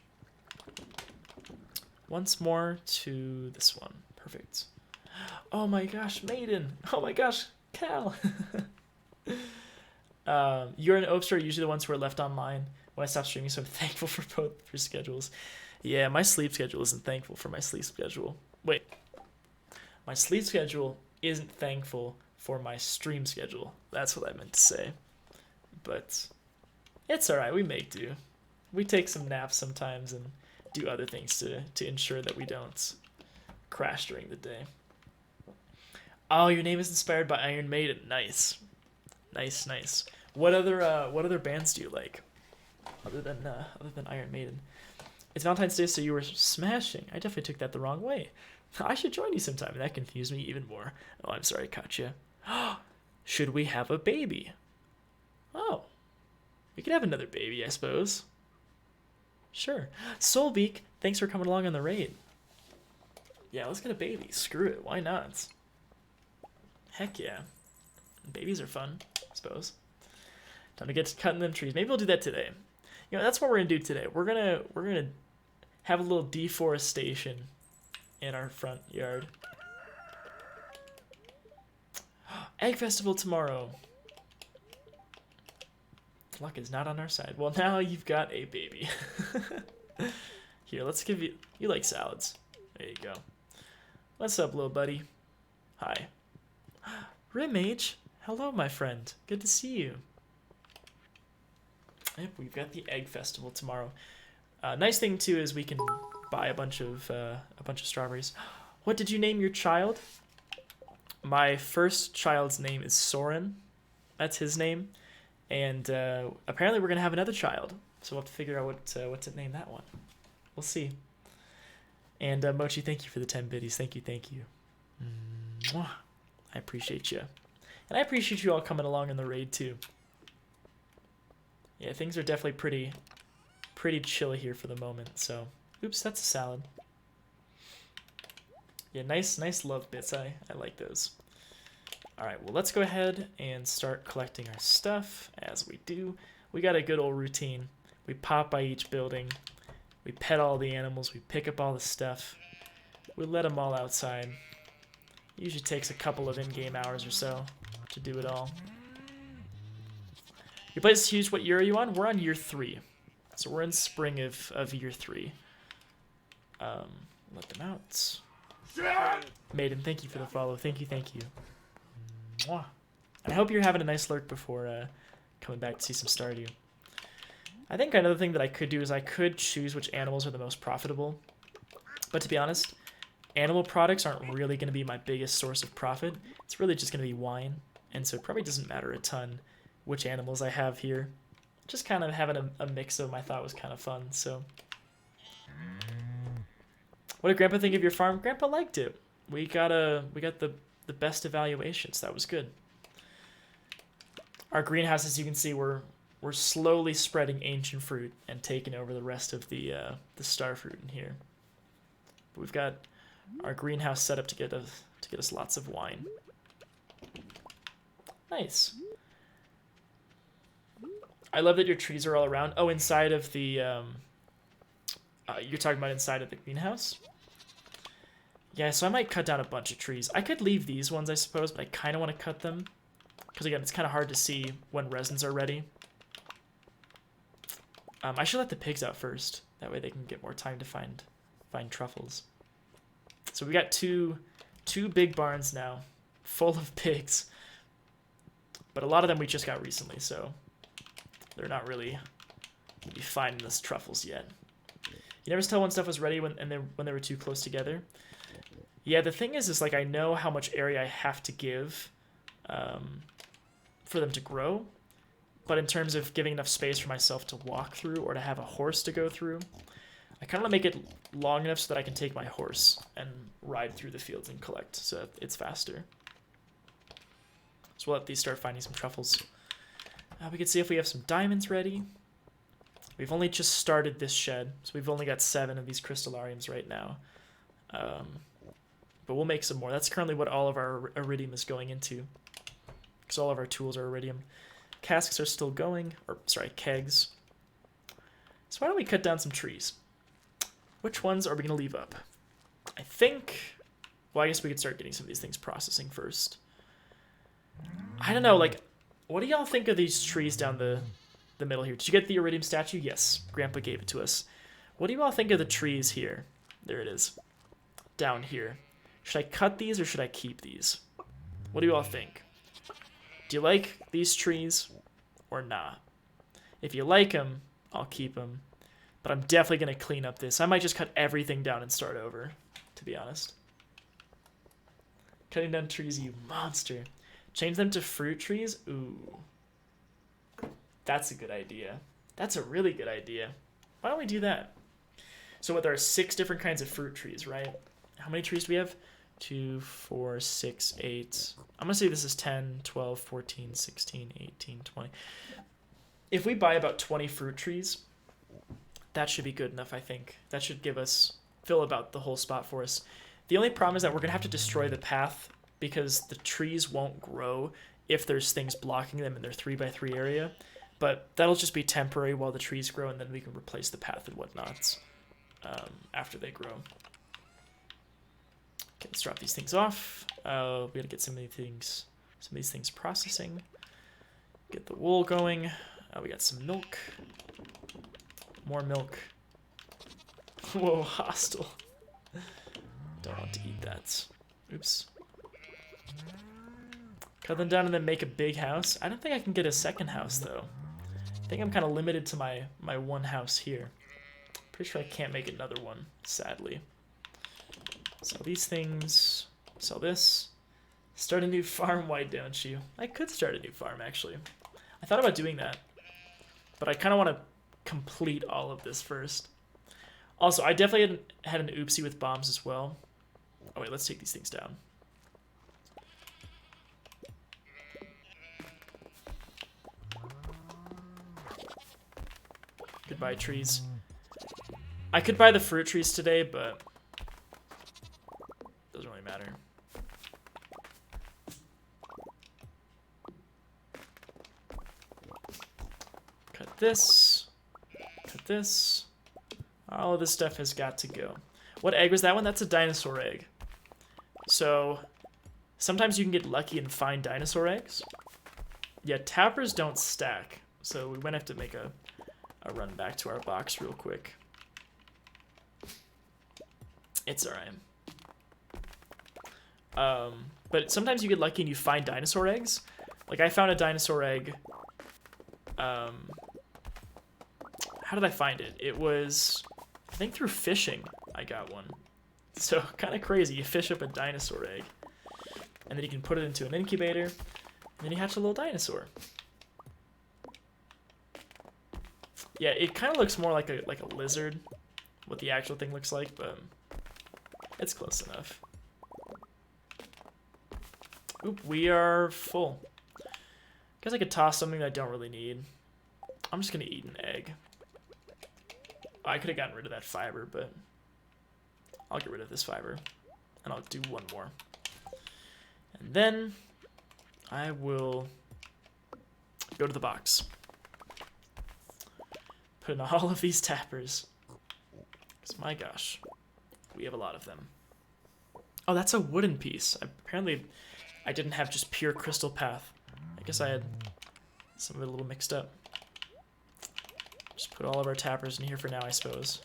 Once more to this one. Perfect. Oh my gosh, Maiden. Oh my gosh, Cal. You're and Opster are usually the ones who are left online when I stop streaming, so I'm thankful for both your schedules. Yeah, my sleep schedule isn't thankful for my sleep schedule. Wait. My sleep schedule isn't thankful for my stream schedule. That's what I meant to say. But it's alright, we make do. We take some naps sometimes and do other things to ensure that we don't crash during the day. Oh, your name is inspired by Iron Maiden. Nice. Nice, nice. What other bands do you like? Other than Iron Maiden. It's Valentine's Day, so you were smashing. I definitely took that the wrong way. I should join you sometime. That confused me even more. Oh, I'm sorry, I caught you. Should we have a baby? Oh. We could have another baby, I suppose. Sure. Soulbeak, thanks for coming along on the raid. Yeah, let's get a baby. Screw it. Why not? Heck yeah. Babies are fun, I suppose. Time to get to cutting them trees. Maybe we'll do that today. You know, that's what we're gonna do today. We're gonna have a little deforestation in our front yard. Egg festival tomorrow. Luck is not on our side. Well, now you've got a baby. Here, let's give you... You like salads. There you go. What's up, little buddy? Hi. Rimage. Hello, my friend. Good to see you. Yep, we've got the egg festival tomorrow. Nice thing, too, is we can buy a bunch of strawberries. What did you name your child? My first child's name is Soren. That's his name. And apparently we're going to have another child. So we'll have to figure out what to name that one. We'll see. And Mochi, thank you for the 10 biddies. Thank you, thank you. Mwah. I appreciate you. And I appreciate you all coming along in the raid, too. Yeah, things are definitely pretty chill here for the moment. So, oops, that's a salad. Yeah, nice love bits. I like those. Alright, well, let's go ahead and start collecting our stuff. As we do, we got a good old routine. We pop by each building. We pet all the animals. We pick up all the stuff. We let them all outside. Usually takes a couple of in-game hours or so to do it all. Your place is huge. What year are you on? We're on year 3. So we're in spring of year 3. Let them out. Maiden, thank you for the follow. Thank you, thank you. Mwah. And I hope you're having a nice lurk before coming back to see some Stardew. I think another thing that I could do is I could choose which animals are the most profitable. But to be honest, animal products aren't really going to be my biggest source of profit. It's really just going to be wine. And so it probably doesn't matter a ton which animals I have here. Just kind of having a mix of them I thought was kind of fun. So, what did Grandpa think of your farm? Grandpa liked it. We got the best evaluations. That was good. Our greenhouse, as you can see, we're slowly spreading ancient fruit and taking over the rest of the star fruit in here. But we've got our greenhouse set up to get us lots of wine. Nice. I love that your trees are all around. Oh, inside of the you're talking about inside of the greenhouse? Yeah, so I might cut down a bunch of trees. I could leave these ones, I suppose, but I kind of want to cut them. Because, again, it's kind of hard to see when resins are ready. I should let the pigs out first. That way they can get more time to find truffles. So we got two big barns now, full of pigs. But a lot of them we just got recently, so they're not really going to be finding us truffles yet. You never tell when stuff was ready when they were too close together. Yeah, the thing is like I know how much area I have to give for them to grow. But in terms of giving enough space for myself to walk through or to have a horse to go through, I kind of want to make it long enough so that I can take my horse and ride through the fields and collect so that it's faster. So we'll let these start finding some truffles. We can see if we have some diamonds ready. We've only just started this shed, so we've only got 7 of these crystallariums right now. But we'll make some more. That's currently what all of our iridium is going into, because all of our tools are iridium. Casks are still going, or sorry, kegs. So why don't we cut down some trees? Which ones are we going to leave up? I think, well, I guess we could start getting some of these things processing first. I don't know, like, what do y'all think of these trees down the middle here? Did you get the iridium statue? Yes, Grandpa gave it to us. What do you all think of the trees here? There it is. Down here. Should I cut these or should I keep these? What do you all think? Do you like these trees or not? If you like them, I'll keep them. But I'm definitely going to clean up this. I might just cut everything down and start over, to be honest. Cutting down trees, you monster. Change them to fruit trees? Ooh. That's a good idea. That's a really good idea. Why don't we do that? So there are 6 different kinds of fruit trees, right? How many trees do we have? 2, 4, 6, 8. I'm going to say this is 10, 12, 14, 16, 18, 20. If we buy about 20 fruit trees, that should be good enough, I think. That should fill about the whole spot for us. The only problem is that we're going to have to destroy the path because the trees won't grow if there's things blocking them in their 3x3 area. But that'll just be temporary while the trees grow, and then we can replace the path and whatnots after they grow. Okay, let's drop these things off. We gotta get some of these things some of these things processing. Get the wool going. We got some milk. More milk. Whoa, hostile. Don't want to eat that. Oops. Cut them down and then make a big house. I don't think I can get a second house, though. I think I'm kind of limited to my one house here. Pretty sure I can't make another one, sadly. Sell these things. Sell this. Start a new farm, why don't you? I could start a new farm, actually. I thought about doing that. But I kind of want to complete all of this first. Also, I definitely had an oopsie with bombs as well. Oh wait, let's take these things down. Goodbye, trees. I could buy the fruit trees today, but doesn't really matter. Cut this. Cut this. All of this stuff has got to go. What egg was that one? That's a dinosaur egg. So sometimes you can get lucky and find dinosaur eggs. Yeah, tappers don't stack. So we might have to make a run back to our box real quick. It's alright. But sometimes you get lucky and you find dinosaur eggs. Like I found a dinosaur egg. How did I find it? It was, I think through fishing I got one. So kind of crazy. You fish up a dinosaur egg. And then you can put it into an incubator. And then you hatch a little dinosaur. Yeah, it kind of looks more like a lizard. What the actual thing looks like, but it's close enough. Oop, we are full. Guess I could toss something that I don't really need. I'm just gonna eat an egg. I could have gotten rid of that fiber, but I'll get rid of this fiber. And I'll do one more. And then I will go to the box. Put in all of these tappers. Because my gosh, we have a lot of them. Oh, that's a wooden piece. Apparently I didn't have just pure crystal path. I guess I had some of it a little mixed up. Just put all of our tappers in here for now, I suppose.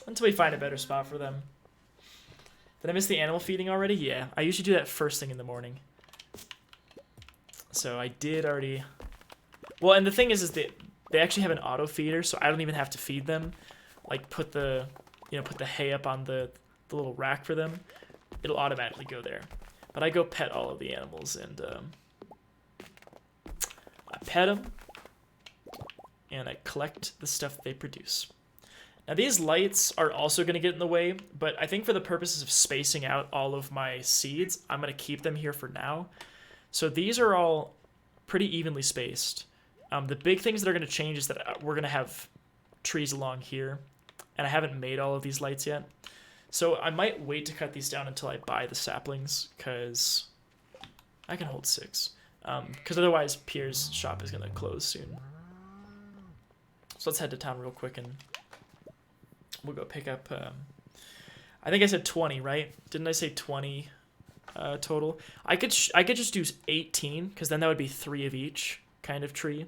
Until we find a better spot for them. Did I miss the animal feeding already? Yeah, I usually do that first thing in the morning. So I did already... Well, and the thing is they actually have an auto feeder, so I don't even have to feed them. Like put the hay up on the little rack for them. It'll automatically go there. But I go pet all of the animals, and I pet them, and I collect the stuff they produce. Now these lights are also going to get in the way, but I think for the purposes of spacing out all of my seeds, I'm going to keep them here for now. So these are all pretty evenly spaced. The big things that are going to change is that we're going to have trees along here, and I haven't made all of these lights yet. So I might wait to cut these down until I buy the saplings, because I can hold 6. Because otherwise Pierre's shop is going to close soon. So let's head to town real quick and we'll go pick up, I think I said 20, right? Didn't I say 20 total? I could just do 18, because then that would be 3 of each kind of tree.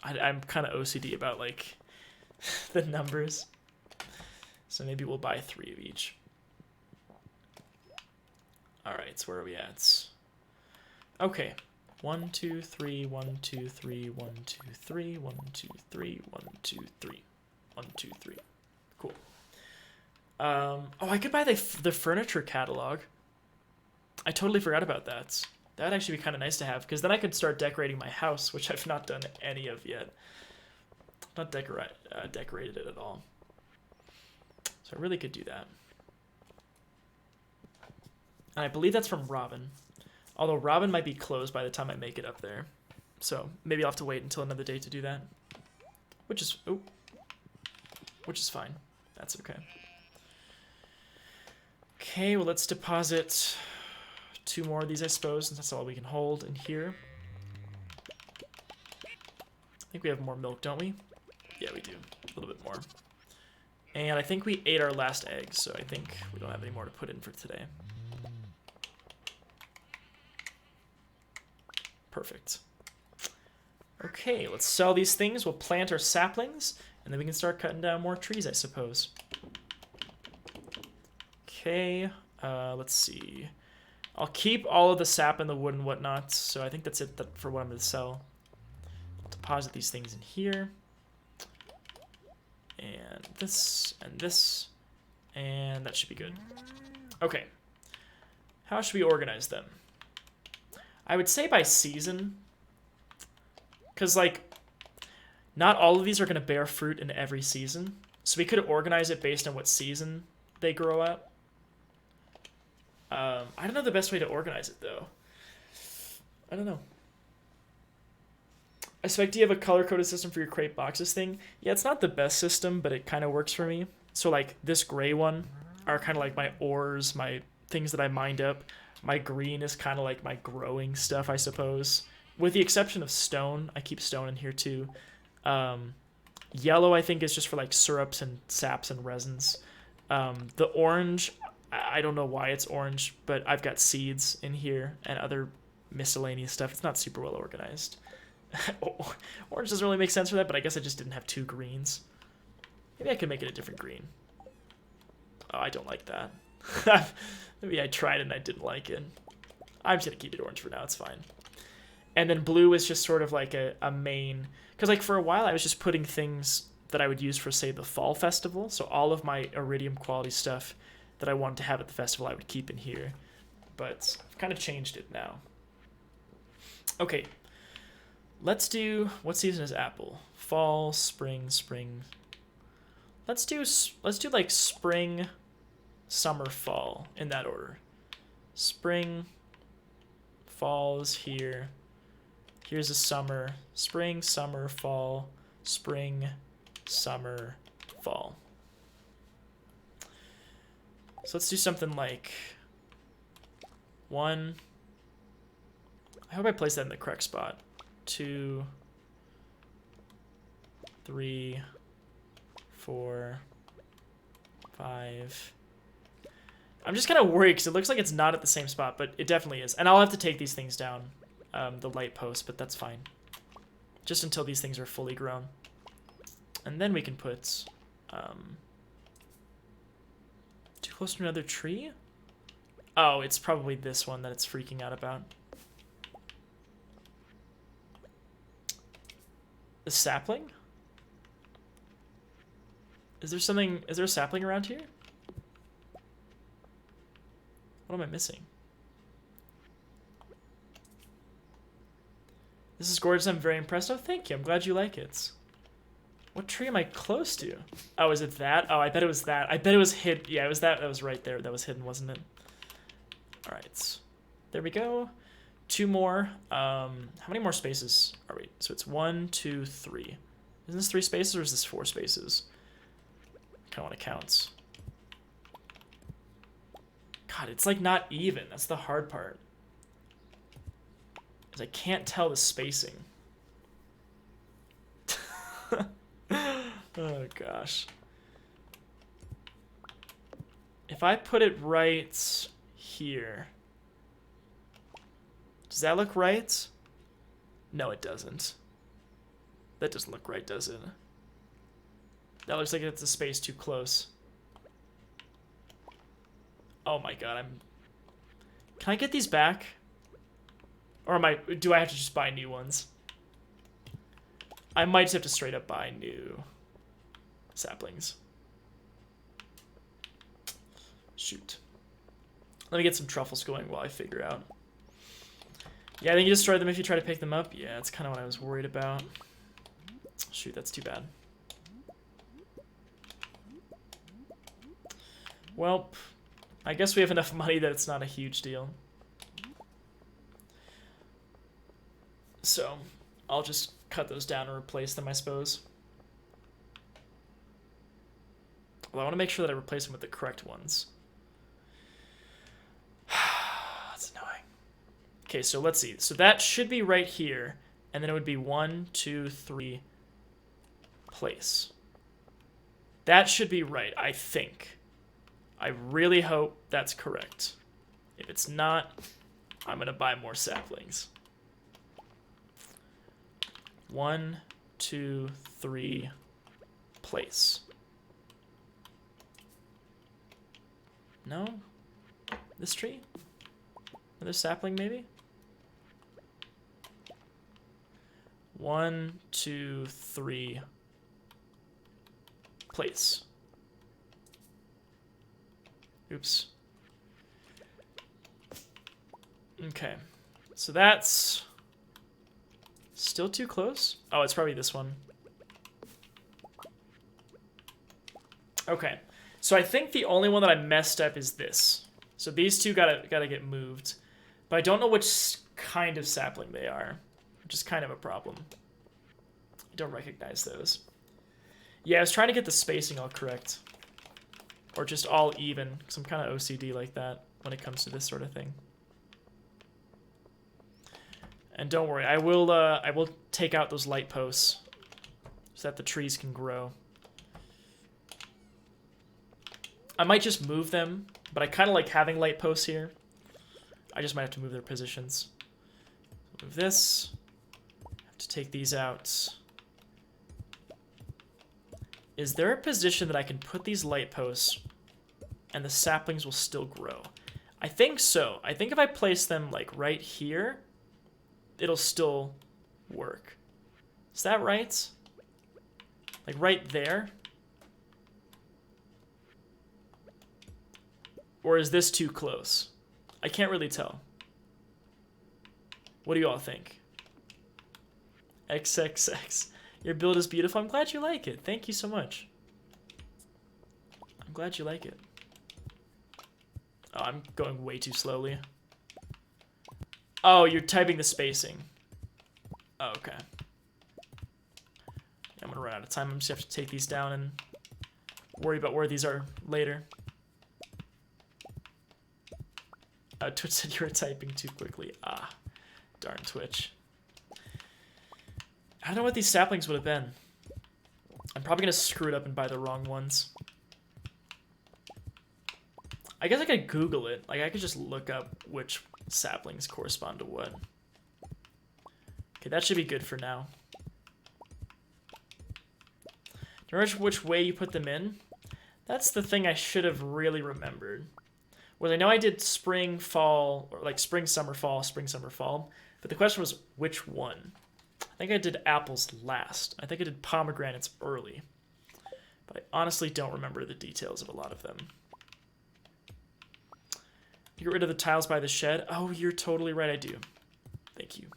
I'm kind of OCD about, like, the numbers. So maybe we'll buy 3 of each. Alright, so where are we at? Okay. 1, 2, 3, 1, 2, 3, 1, 2, 3, 1, 2, 3, 1, 2, 3, 1, 2, 3. Cool. Oh, I could buy the furniture catalog. I totally forgot about that. That'd actually be kind of nice to have, because then I could start decorating my house, which I've not done any of yet. Not decorated it at all. So I really could do that. And I believe that's from Robin. Although Robin might be closed by the time I make it up there. So maybe I'll have to wait until another day to do that. Which is fine. That's okay. Okay, well, let's deposit 2 more of these, I suppose, since that's all we can hold in here. I think we have more milk, don't we? Yeah, we do. A little bit more. And I think we ate our last egg, so I think we don't have any more to put in for today. Perfect. Okay, let's sell these things. We'll plant our saplings, and then we can start cutting down more trees, I suppose. Okay, let's see. I'll keep all of the sap and the wood and whatnot, so I think that's it for what I'm going to sell. I'll deposit these things in here. And this, and that should be good. Okay. How should we organize them? I would say by season. Because, like, not all of these are going to bear fruit in every season. So we could organize it based on what season they grow at. I don't know the best way to organize it, though. I don't know. I suspect you have a color-coded system for your crate boxes thing. Yeah, it's not the best system, but it kind of works for me. So, like, this gray one are kind of like my ores, my things that I mined up. My green is kind of like my growing stuff, I suppose. With the exception of stone. I keep stone in here, too. Yellow, I think, is just for, like, syrups and saps and resins. The orange, I don't know why it's orange, but I've got seeds in here and other miscellaneous stuff. It's not super well organized. Orange doesn't really make sense for that, but I guess I just didn't have two greens. Maybe I could make it a different green. Oh, I don't like that. Maybe I tried it and I didn't like it. I'm just going to keep it orange for now. It's fine. And then blue is just sort of like a main... Because like for a while I was just putting things that I would use for, say, the fall festival. So all of my iridium quality stuff that I wanted to have at the festival I would keep in here. But I've kind of changed it now. Okay. Let's do... What season is apple? Fall, spring, spring... Let's do like spring, summer, fall in that order. Spring, fall is here. Here's a summer. Spring, summer, fall. Spring, summer, fall. So let's do something like 1. I hope I placed that in the correct spot. 2, 3, 4, 5. I'm just kind of worried because it looks like it's not at the same spot, but it definitely is. And I'll have to take these things down, the light post, but that's fine. Just until these things are fully grown. And then we can put... too close to another tree? Oh, it's probably this one that it's freaking out about. The sapling? Is there a sapling around here? What am I missing? This is gorgeous. I'm very impressed. Oh, thank you. I'm glad you like it. What tree am I close to? Oh, is it that? Oh, I bet it was that. I bet it was hidden. Yeah, it was that. That was right there. That was hidden, wasn't it? All right. There we go. 2 more. How many more spaces are we? So it's 1, 2, 3. Isn't this 3 spaces or is this 4 spaces? I kind of want to count. God, it's like not even. That's the hard part. Because I can't tell the spacing. Oh, gosh. If I put it right here... Does that look right? No, it doesn't. That doesn't look right, does it? That looks like it's a space too close. Oh my god, Can I get these back? Or do I have to just buy new ones? I might just have to straight up buy new saplings. Shoot. Let me get some truffles going while I figure out. Yeah, I think you destroy them if you try to pick them up. Yeah, that's kind of what I was worried about. Shoot, that's too bad. Well, I guess we have enough money that it's not a huge deal. So, I'll just cut those down and replace them, I suppose. Well, I want to make sure that I replace them with the correct ones. That's annoying. Okay, so let's see. So that should be right here. And then it would be 1, 2, 3, place. That should be right, I think. I really hope that's correct. If it's not, I'm going to buy more saplings. 1, 2, 3, place. No? This tree? Another sapling, maybe? 1, 2, 3, place. Oops. Okay. So that's still too close. Oh, it's probably this one. Okay. So I think the only one that I messed up is this. So these two gotta get moved. But I don't know which kind of sapling they are, which is kind of a problem. I don't recognize those. Yeah, I was trying to get the spacing all correct. Or just all even, because I'm kind of OCD like that when it comes to this sort of thing. And don't worry, I will take out those light posts so that the trees can grow. I might just move them, but I kind of like having light posts here. I just might have to move their positions. Move this. Have to take these out. Is there a position that I can put these light posts and the saplings will still grow? I think so. I think if I place them like right here, it'll still work. Is that right? Like right there? Or is this too close? I can't really tell. What do you all think? XXX. Your build is beautiful. I'm glad you like it. Thank you so much. I'm glad you like it. Oh, I'm going way too slowly. Oh, you're typing the spacing. Oh, okay. I'm gonna run out of time. I'm just gonna have to take these down and worry about where these are later. Twitch said you were typing too quickly. Ah, darn Twitch. I don't know what these saplings would have been. I'm probably gonna screw it up and buy the wrong ones. I guess I could Google it. Like, I could just look up which saplings correspond to what. Okay, that should be good for now. Do you remember which way you put them in? That's the thing I should have really remembered. Well, I know I did spring, fall, or like spring, summer, fall, but the question was which one? I think I did apples last. I think I did pomegranates early, but I honestly don't remember the details of a lot of them. You get rid of the tiles by the shed? Oh, you're totally right, I do. Thank you.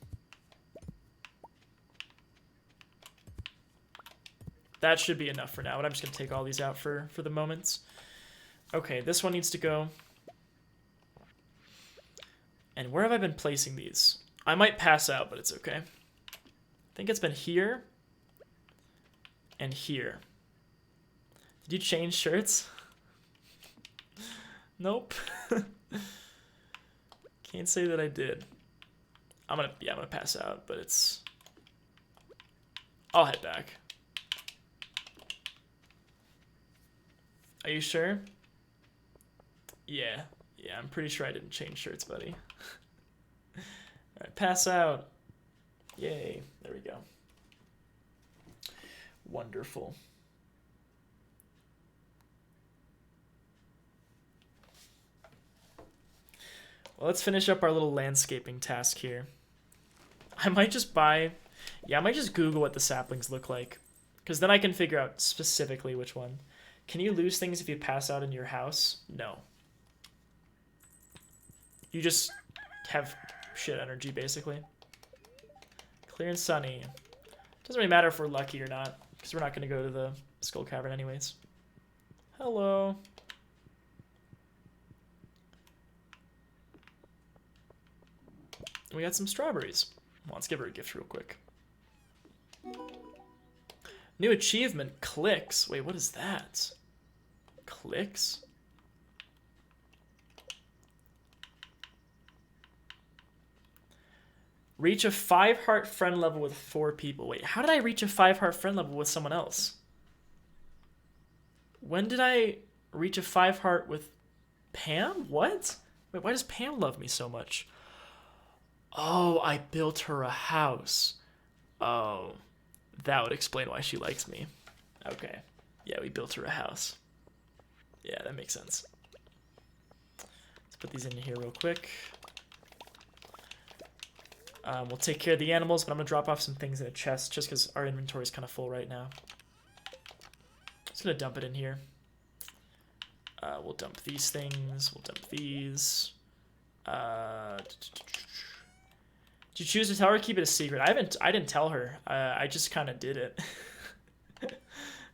That should be enough for now, but I'm just going to take all these out for the moments. Okay, this one needs to go. And where have I been placing these? I might pass out, but it's okay. I think it's been here and here. Did you change shirts? Nope. Can't say that I did. I'm gonna pass out, but it's... I'll head back. Are you sure? Yeah, I'm pretty sure I didn't change shirts, buddy. Alright, pass out. Yay, there we go. Wonderful. Well, let's finish up our little landscaping task here. I might just buy... Yeah, I might just Google what the saplings look like. Because then I can figure out specifically which one. Can you lose things if you pass out in your house? No. You just have shit energy, basically. Clear and sunny. Doesn't really matter if we're lucky or not, because we're not going to go to the Skull Cavern anyways. Hello. We got some strawberries. Well, let's give her a gift real quick. New achievement, clicks. Wait, what is that? Clicks? Reach a 5-heart friend level with 4 people. Wait, how did I reach a 5-heart friend level with someone else? When did I reach a 5-heart with Pam? What? Wait, why does Pam love me so much? Oh, I built her a house. Oh, that would explain why she likes me. Okay. Yeah, we built her a house. Yeah, that makes sense. Let's put these in here real quick. We'll take care of the animals, but I'm going to drop off some things in a chest just because our inventory is kind of full right now. Just going to dump it in here. We'll dump these things. We'll dump these. Did you choose to tell her or keep it a secret? I didn't tell her. I just kind of did it.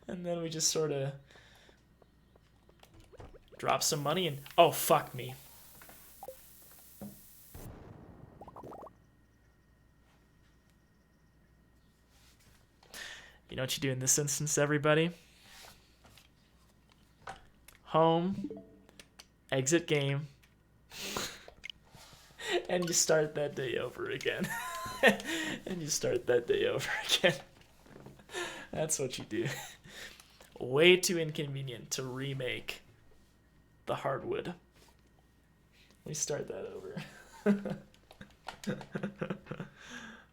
And then we just sort of dropped some money and... Oh, fuck me. You know what you do in this instance, everybody? Home, exit game, and you start that day over again. And you start that day over again. That's what you do. Way too inconvenient to remake the hardwood. We start that over.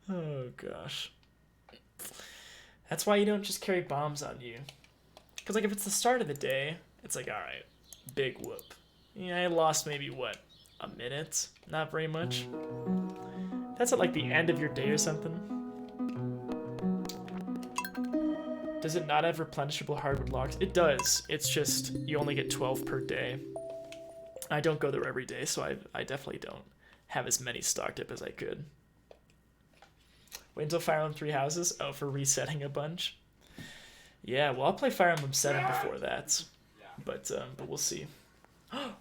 Oh, gosh. That's why you don't just carry bombs on you. Because, like, if it's the start of the day, it's like, alright, big whoop. Yeah, I lost maybe, what, a minute? Not very much. That's at, like, the end of your day or something. Does it not have replenishable hardwood logs? It does. It's just, you only get 12 per day. I don't go there every day, so I definitely don't have as many stocked up as I could. Wait until Fire Emblem 3 Houses? Oh, for resetting a bunch? Yeah, well, I'll play Fire Emblem 7 before that. But we'll see.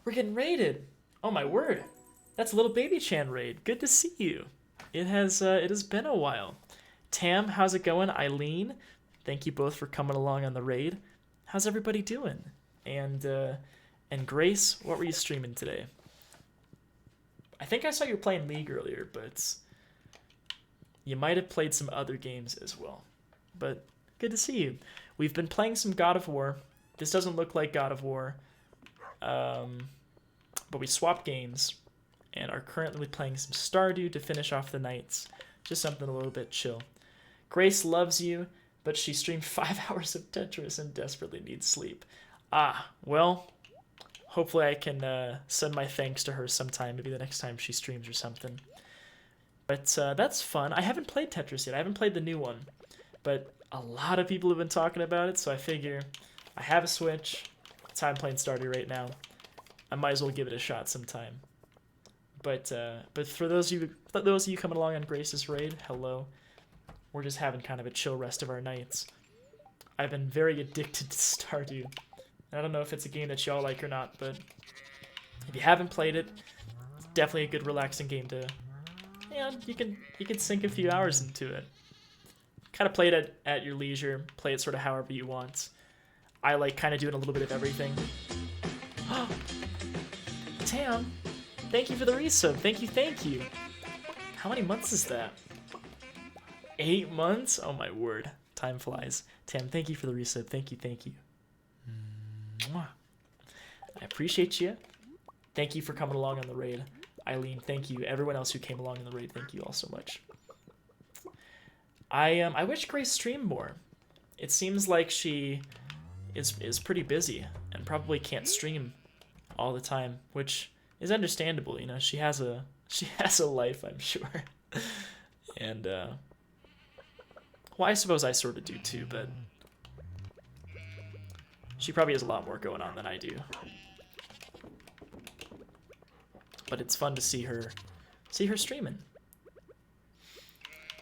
We're getting raided! Oh my word! That's a little baby Chan raid. Good to see you. It has been a while. Tam, how's it going? Eileen, thank you both for coming along on the raid. How's everybody doing? And Grace, what were you streaming today? I think I saw you playing League earlier, but you might have played some other games as well. But good to see you. We've been playing some God of War. This doesn't look like God of War. But we swapped games and are currently playing some Stardew to finish off the nights. Just something a little bit chill. Grace loves you, but she streamed 5 hours of Tetris and desperately needs sleep. Ah, well, hopefully I can send my thanks to her sometime, maybe the next time she streams or something. But that's fun. I haven't played Tetris yet. I haven't played the new one. But a lot of people have been talking about it, so I figure I have a Switch. That's how I'm playing Stardew right now. I might as well give it a shot sometime. But for those of you coming along on Grace's raid, hello. We're just having kind of a chill rest of our nights. I've been very addicted to Stardew. I don't know if it's a game that y'all like or not, but if you haven't played it, it's definitely a good relaxing game to... Yeah, you can sink a few hours into it. Kind of play it at your leisure. Play it sort of however you want. I like kind of doing a little bit of everything. Tam, thank you for the resub. Thank you. How many months is that? 8 months? Oh my word. Time flies. Tam, thank you for the resub. Thank you. Mwah. I appreciate you. Thank you for coming along on the raid. Eileen, thank you. Everyone else who came along in the raid, thank you all so much. I wish Grace streamed more. It seems like she is pretty busy and probably can't stream all the time, which is understandable. You know, she has a life, I'm sure. And well, I suppose I sort of do too, but she probably has a lot more going on than I do. But it's fun to see her streaming.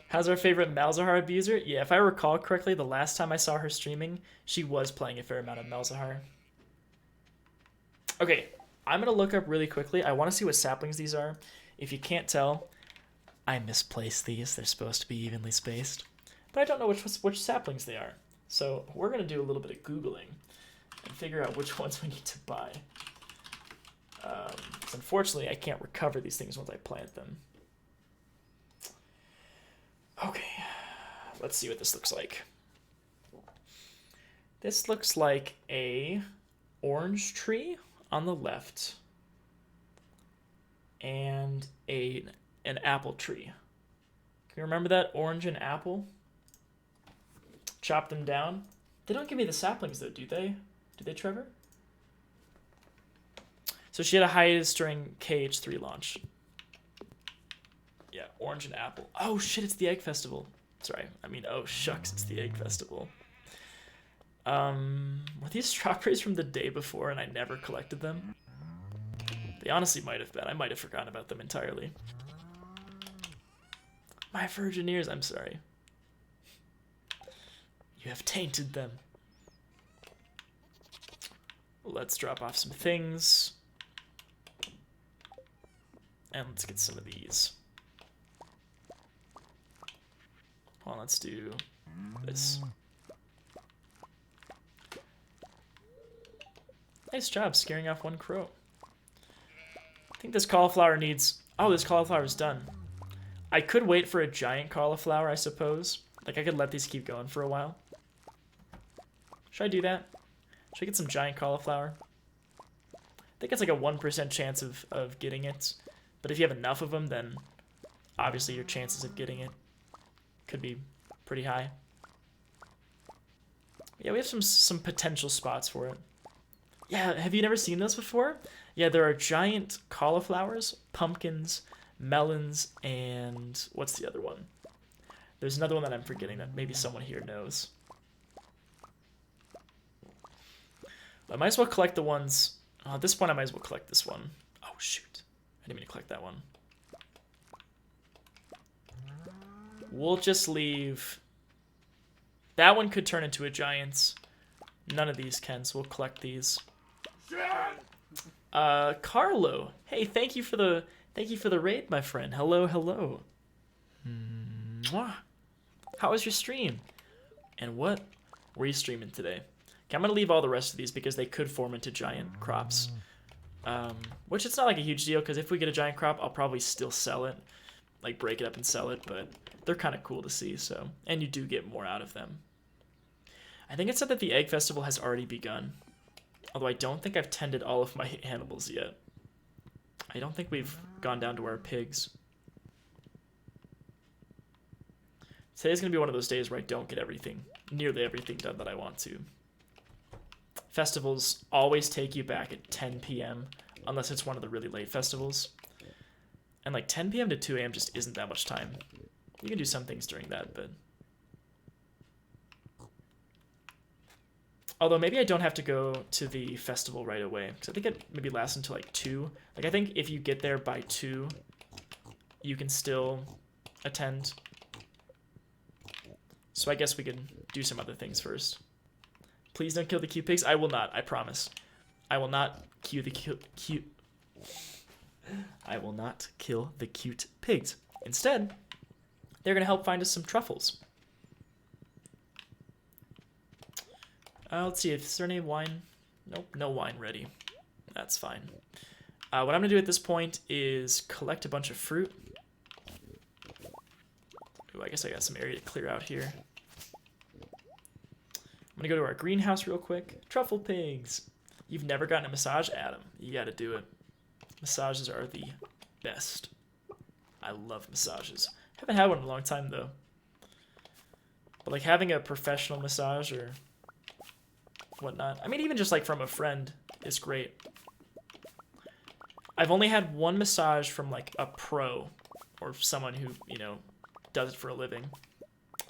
How's our favorite Malzahar abuser? Yeah, if I recall correctly, the last time I saw her streaming, she was playing a fair amount of Malzahar. Okay, I'm going to look up really quickly. I want to see what saplings these are. If you can't tell, I misplaced these. They're supposed to be evenly spaced. But I don't know which saplings they are. So we're going to do a little bit of Googling and figure out which ones we need to buy. Unfortunately, I can't recover these things once I plant them. Okay, let's see what this looks like. This looks like a orange tree on the left and an apple tree. Can you remember that? Orange and apple? chop them down. They don't give me the saplings though, do they? Do they, Trevor? So she had a hiatus during KH3 launch. Yeah, orange and apple. Oh shit, it's the egg festival. Sorry, I mean, oh shucks, it's the egg festival. Were these strawberries from the day before and I never collected them? They honestly might have been. I might have forgotten about them entirely. My virgin ears, I'm sorry. You have tainted them. Let's drop off some things. And let's get some of these. Well, let's do this. Nice job scaring off one crow. I think this cauliflower needs... Oh, this cauliflower is done. I could wait for a giant cauliflower, I suppose. Like, I could let these keep going for a while. Should I do that? Should I get some giant cauliflower? I think it's like a 1% chance of getting it. But if you have enough of them, then obviously your chances of getting it could be pretty high. Yeah, we have some potential spots for it. Yeah, have you never seen those before? Yeah, there are giant cauliflowers, pumpkins, melons, and what's the other one? There's another one that I'm forgetting that maybe someone here knows. I might as well collect the ones... at this point, I might as well collect this one. Oh, shoot. I didn't mean to collect that one. We'll just leave... That one could turn into a giant. None of these can, so we'll collect these. Carlo. Hey, thank you for the raid, my friend. Hello, hello. Mwah. How was your stream? And what were you streaming today? Okay, I'm gonna leave all the rest of these because they could form into giant crops. Which it's not like a huge deal because if we get a giant crop, I'll probably still sell it. Like break it up and sell it, but they're kind of cool to see, so. And you do get more out of them. I think it said that the egg festival has already begun. Although I don't think I've tended all of my animals yet. I don't think we've gone down to our pigs. Today's going to be one of those days where I don't get everything, nearly everything done that I want to. Festivals always take you back at 10 p.m. unless it's one of the really late festivals. And like 10 p.m. to 2 a.m. just isn't that much time. You can do some things during that, but... Although maybe I don't have to go to the festival right away, because I think it maybe lasts until like 2. Like I think if you get there by 2, you can still attend. So I guess we can do some other things first. Please don't kill the cute pigs. I will not, I promise. I will not kill the cute... I will not kill the cute pigs. Instead, they're going to help find us some truffles. Let's see, is there any wine? Nope, no wine ready. That's fine. What I'm going to do at this point is collect a bunch of fruit. Ooh, I guess I got some area to clear out here. I'm going to go to our greenhouse real quick. Truffle pigs. You've never gotten a massage? Adam, you got to do it. Massages are the best. I love massages. Haven't had one in a long time, though. But, like, having a professional massage or... whatnot. I mean, even just like from a friend is great. I've only had one massage from like a pro or someone who, you know, does it for a living.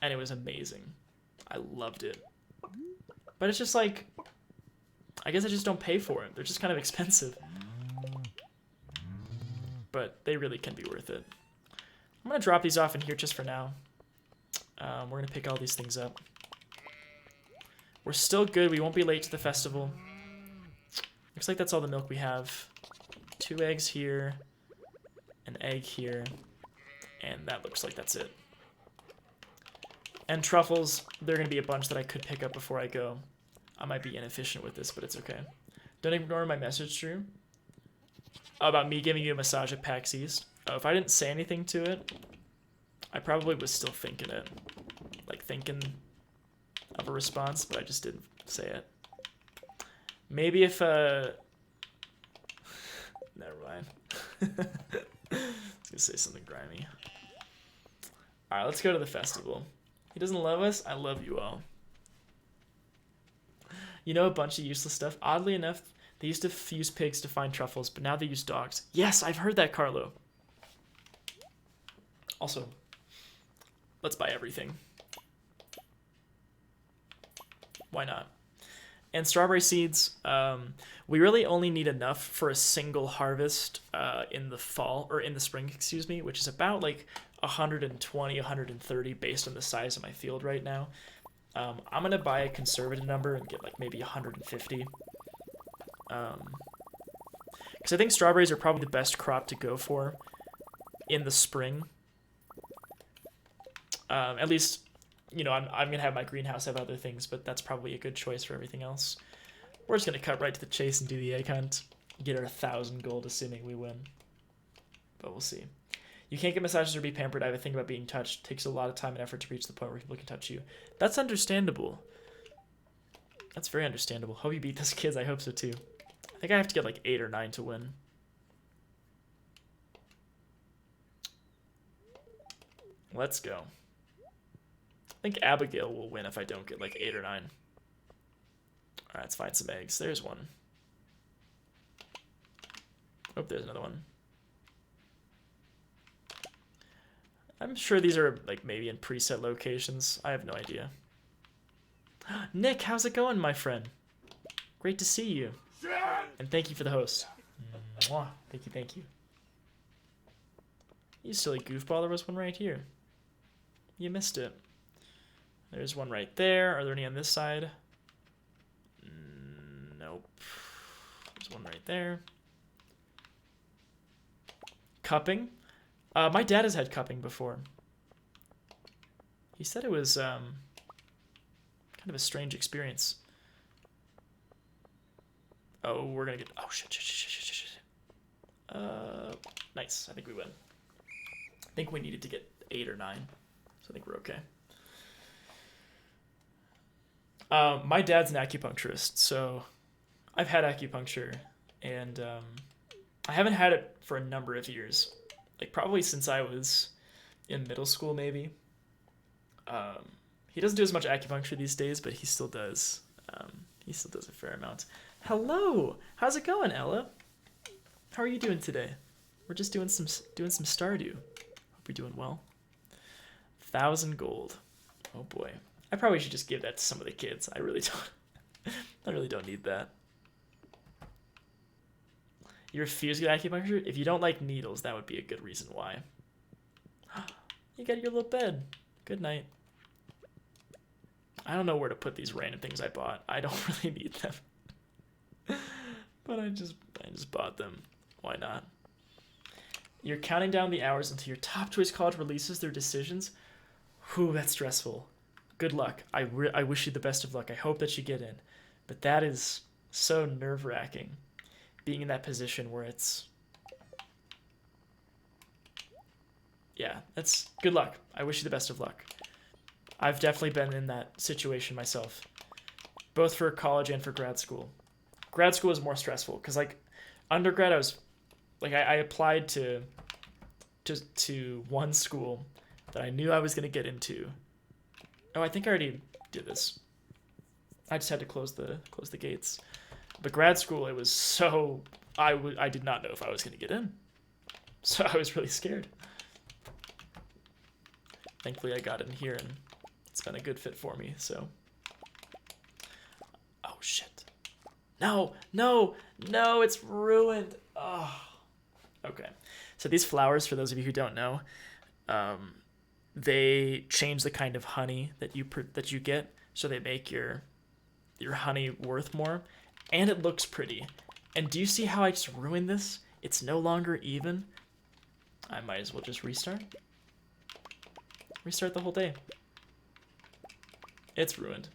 And it was amazing. I loved it. But it's just like, I guess I just don't pay for it. They're just kind of expensive. But they really can be worth it. I'm going to drop these off in here just for now. We're going to pick all these things up. We're still good. We won't be late to the festival. Looks like that's all the milk we have. 2 eggs here. An egg here. And that looks like that's it. And truffles. There are going to be a bunch that I could pick up before I go. I might be inefficient with this, but it's okay. Don't ignore my message, Drew. About me giving you a massage at PAX East. Oh, if I didn't say anything to it, I probably was still thinking it. Like, thinking... of a response, but I just didn't say it. Maybe if, never mind. I was gonna say something grimy. Alright, let's go to the festival. He doesn't love us? I love you all. You know, a bunch of useless stuff. Oddly enough, they used to use pigs to find truffles, but now they use dogs. Yes, I've heard that, Carlo. Also, let's buy everything. Why not? And strawberry seeds, we really only need enough for a single harvest in the fall, or in the spring, excuse me, which is about like 120, 130 based on the size of my field right now. I'm going to buy a conservative number and get like maybe 150. Because I think strawberries are probably the best crop to go for in the spring. At least, you know, I'm going to have my greenhouse have other things, but that's probably a good choice for everything else. We're just going to cut right to the chase and do the egg hunt. Get our 1,000 gold, assuming we win. But we'll see. You can't get massages or be pampered. I have a thing about being touched. It takes a lot of time and effort to reach the point where people can touch you. That's understandable. That's very understandable. Hope you beat those kids. I hope so too. I think I have to get like 8 or 9 to win. Let's go. I think Abigail will win if I don't get like 8 or 9. Alright, let's find some eggs. There's one. Oh, there's another one. I'm sure these are like maybe in preset locations. I have no idea. Nick, how's it going, my friend? Great to see you. And thank you for the host. Mwah. Thank you, thank you. You silly goofball, there was one right here. You missed it. There's one right there. Are there any on this side? Nope. There's one right there. Cupping. My dad has had cupping before. He said it was kind of a strange experience. Oh, we're gonna get. Oh shit! Nice. I think we win. I think we needed to get 8 or 9, so I think we're okay. My dad's an acupuncturist, so I've had acupuncture, and I haven't had it for a number of years. Like probably since I was in middle school, maybe. He doesn't do as much acupuncture these days, but he still does. He still does a fair amount. Hello, how's it going, Ella? How are you doing today? We're just doing some Stardew. Hope you're doing well. 1,000 gold. Oh boy, I probably should just give that to some of the kids. I really don't. I really don't need that. You refuse to get acupuncture? If you don't like needles, that would be a good reason why. You got your little bed. Good night. I don't know where to put these random things I bought. I don't really need them. But I just bought them. Why not? You're counting down the hours until your top choice college releases their decisions? Whew, that's stressful. Good luck. I wish you the best of luck. I hope that you get in. But that is so nerve-wracking. Being in that position where it's... Yeah, that's... Good luck. I wish you the best of luck. I've definitely been in that situation myself. Both for college and for grad school. Grad school is more stressful, because, like, undergrad I was... Like, I applied to one school that I knew I was going to get into. Oh, I think I already did this. I just had to close the gates. But grad school, it was so... I did not know if I was going to get in. So I was really scared. Thankfully, I got in here, and it's been a good fit for me, so... Oh, shit. No, no, no, it's ruined. Oh. Okay. So these flowers, for those of you who don't know, they change the kind of honey that you get, so they make your honey worth more. And it looks pretty. And do you see how I just ruined this? It's no longer even. I might as well just restart. Restart the whole day. It's ruined.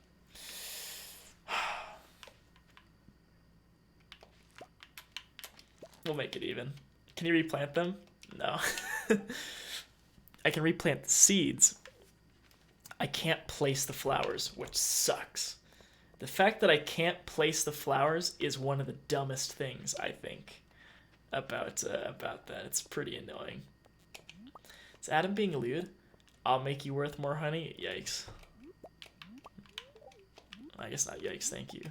We'll make it even. Can you replant them? No. I can replant the seeds. I can't place the flowers, which sucks. The fact that I can't place the flowers is one of the dumbest things, I think, about that. It's pretty annoying. Is Adam being lewd? I'll make you worth more honey? Yikes. I guess not yikes, thank you.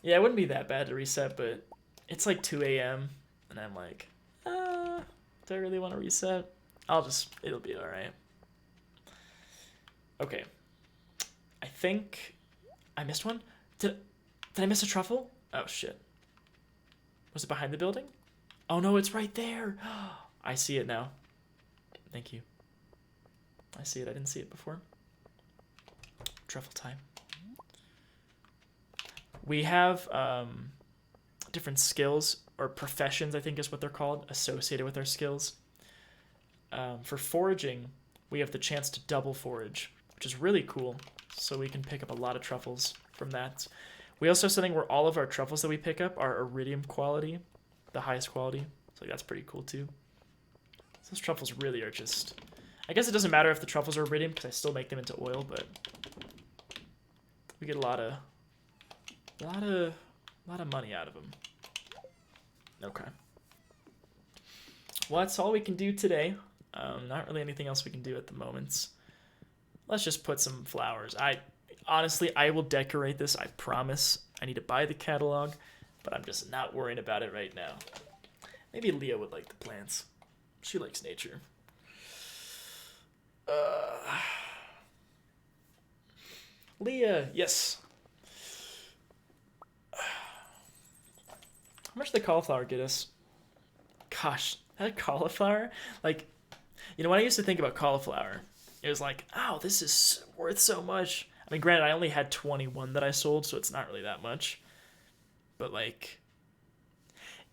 Yeah, it wouldn't be that bad to reset, but it's like 2 a.m. and I'm like, do I really want to reset? It'll be alright. Okay. I think I missed one. Did I miss a truffle? Oh shit. Was it behind the building? Oh no, it's right there. I see it now. Thank you. I see it. I didn't see it before. Truffle time. We have different skills or professions, I think is what they're called, associated with our skills. For foraging, we have the chance to double forage, which is really cool. So we can pick up a lot of truffles from that. We also have something where all of our truffles that we pick up are iridium quality, the highest quality. So that's pretty cool too. So those truffles really are just... I guess it doesn't matter if the truffles are iridium because I still make them into oil, but we get a lot of money out of them. Okay. Well, that's all we can do today. Not really anything else we can do at the moment. Let's just put some flowers. Honestly, I will decorate this, I promise. I need to buy the catalog, but I'm just not worrying about it right now. Maybe Leah would like the plants. She likes nature. Leah, yes. How much did the cauliflower get us? Gosh, that cauliflower? Like, when I used to think about cauliflower, it was like, oh, this is worth so much. I mean, granted, I only had 21 that I sold, so it's not really that much. But, like,